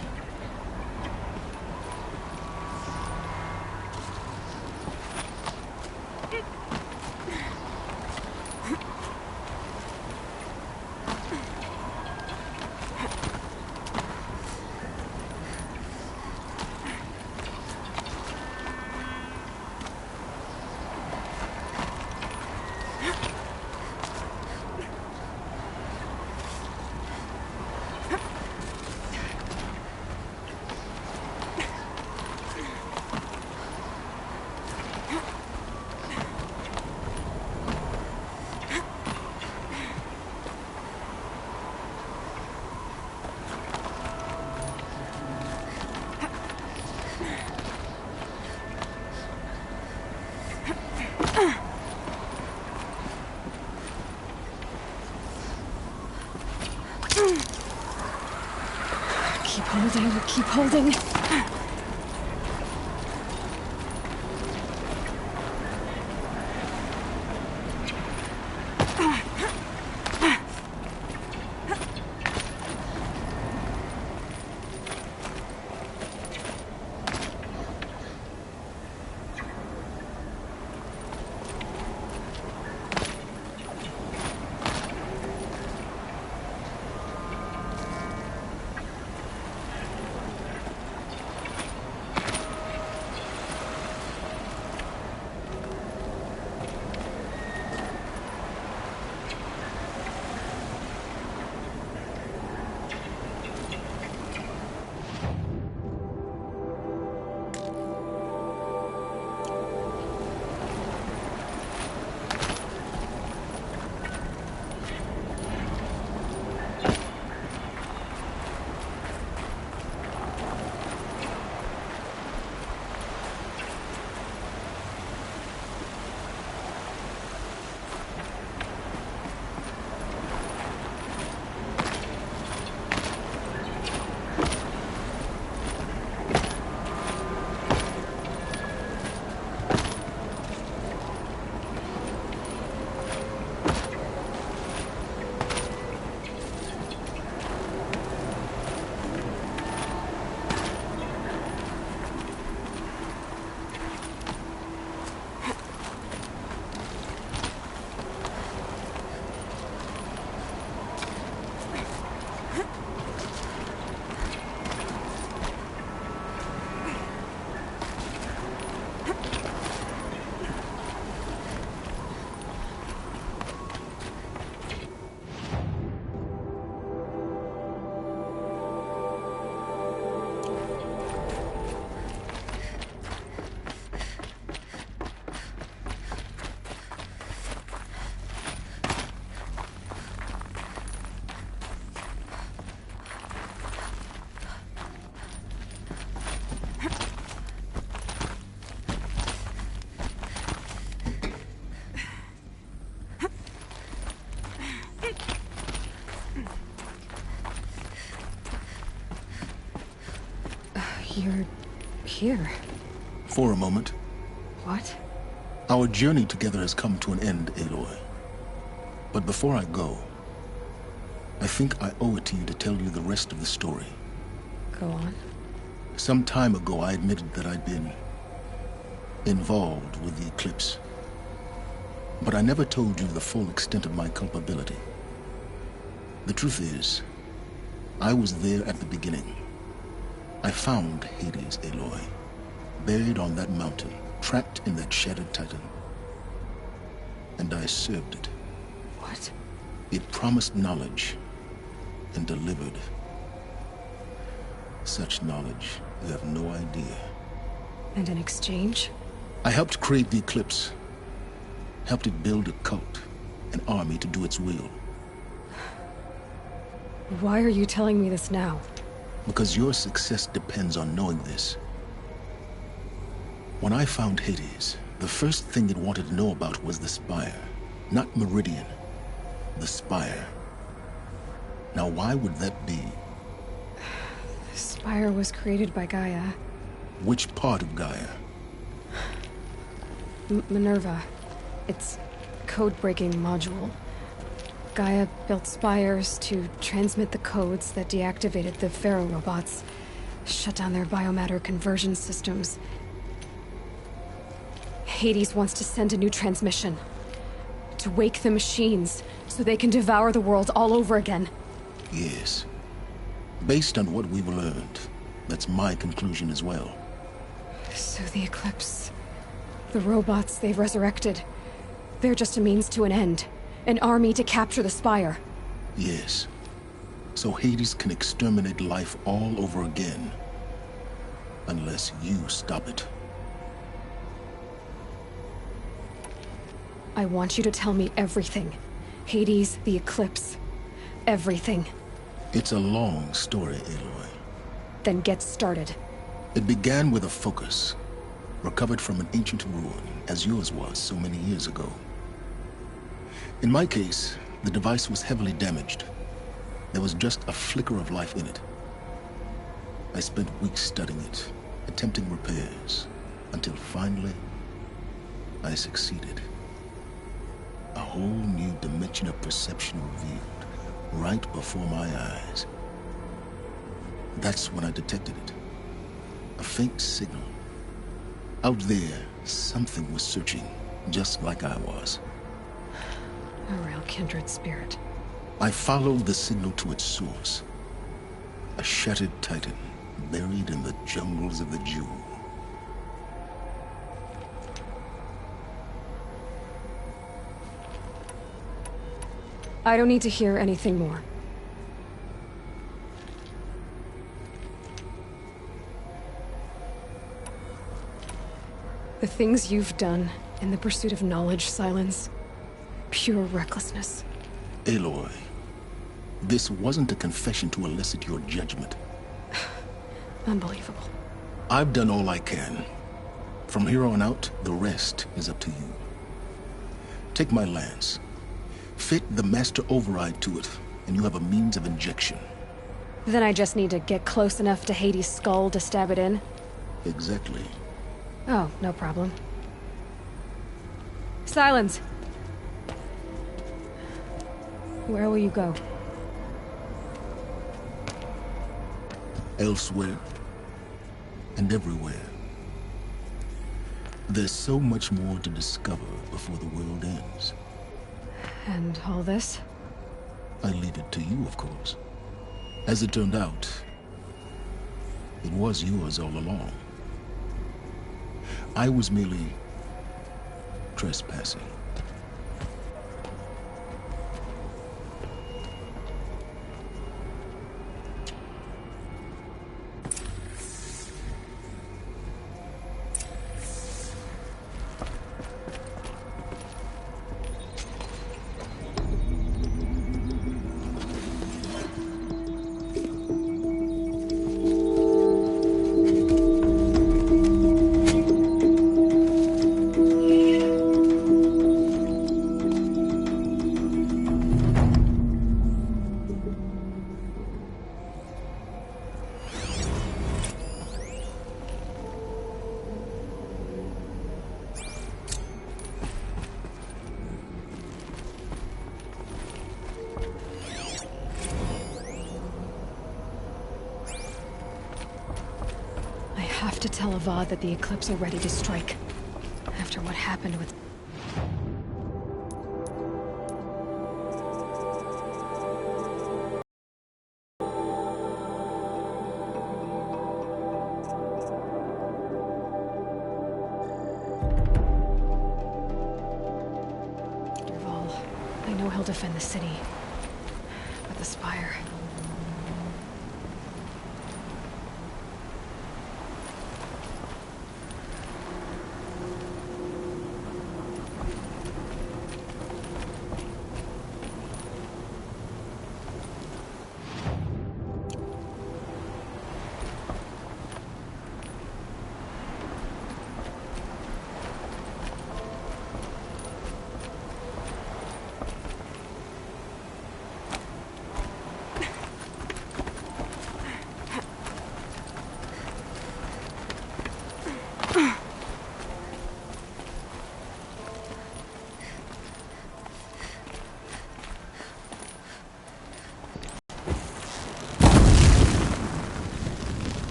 Keep holding. You're here. For a moment. What? Our journey together has come to an end, Aloy. But before I go, I think I owe it to you to tell you the rest of the story. Go on. Some time ago, I admitted that I'd been involved with the Eclipse. But I never told you the full extent of my culpability. The truth is, I was there at the beginning. I found Hades, Aloy, buried on that mountain, trapped in that shattered titan. And I served it. What? It promised knowledge and delivered. Such knowledge, you have no idea. And in exchange? I helped create the Eclipse. Helped it build a cult, an army to do its will. Why are you telling me this now? Because your success depends on knowing this. When I found Hades, the first thing it wanted to know about was the Spire. Not Meridian. The Spire. Now why would that be? The Spire was created by Gaia. Which part of Gaia? Minerva. Its code-breaking module. Gaia built spires to transmit the codes that deactivated the Pharaoh robots, shut down their biomatter conversion systems. Hades wants to send a new transmission. To wake the machines, so they can devour the world all over again. Yes. Based on what we've learned, that's my conclusion as well. So the Eclipse... the robots they've resurrected... they're just a means to an end. An army to capture the Spire. Yes. So Hades can exterminate life all over again. Unless you stop it. I want you to tell me everything. Hades, the Eclipse. Everything. It's a long story, Aloy. Then get started. It began with a focus. Recovered from an ancient ruin, as yours was so many years ago. In my case, the device was heavily damaged. There was just a flicker of life in it. I spent weeks studying it, attempting repairs, until finally, I succeeded. A whole new dimension of perception revealed, right before my eyes. That's when I detected it. A faint signal. Out there, something was searching, just like I was. A real kindred spirit. I followed the signal to its source. A shattered titan, buried in the jungles of the Jewel. I don't need to hear anything more. The things you've done in the pursuit of knowledge, Silence. Pure recklessness. Aloy, this wasn't a confession to elicit your judgment. Unbelievable. I've done all I can. From here on out, the rest is up to you. Take my lance. Fit the master override to it, and you have a means of injection. Then I just need to get close enough to Hades' skull to stab it in? Exactly. Oh, no problem. Silence! Where will you go? Elsewhere. And everywhere. There's so much more to discover before the world ends. And all this? I leave it to you, of course. As it turned out, it was yours all along. I was merely trespassing. to tell Avad that the Eclipse are ready to strike. After what happened with... Dervahl, I know he'll defend the city. But the Spire...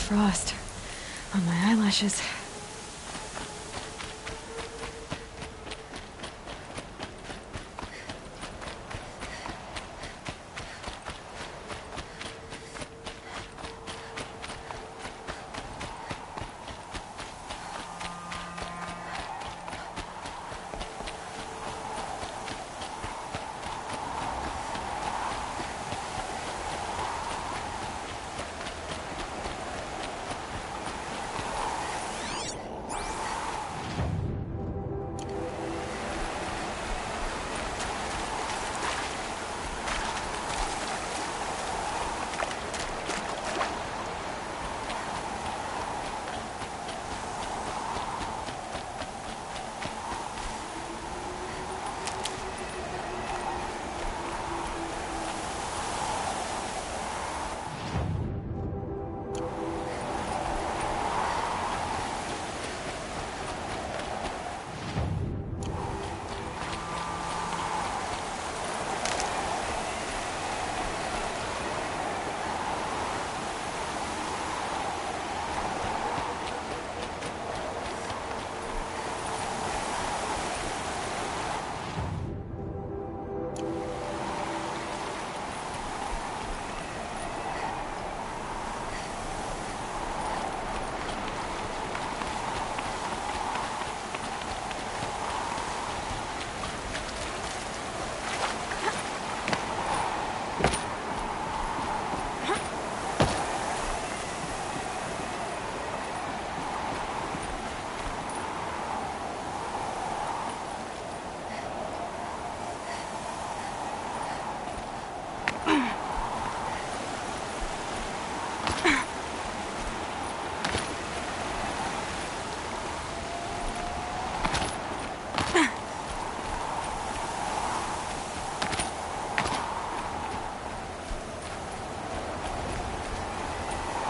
Frost on my eyelashes.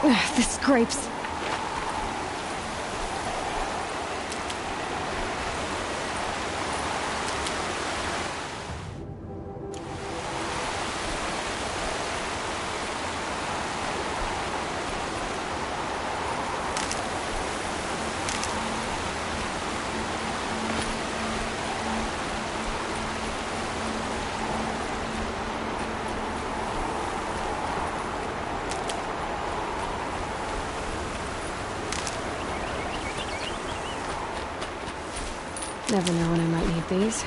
This scrapes. Never know when I might need these.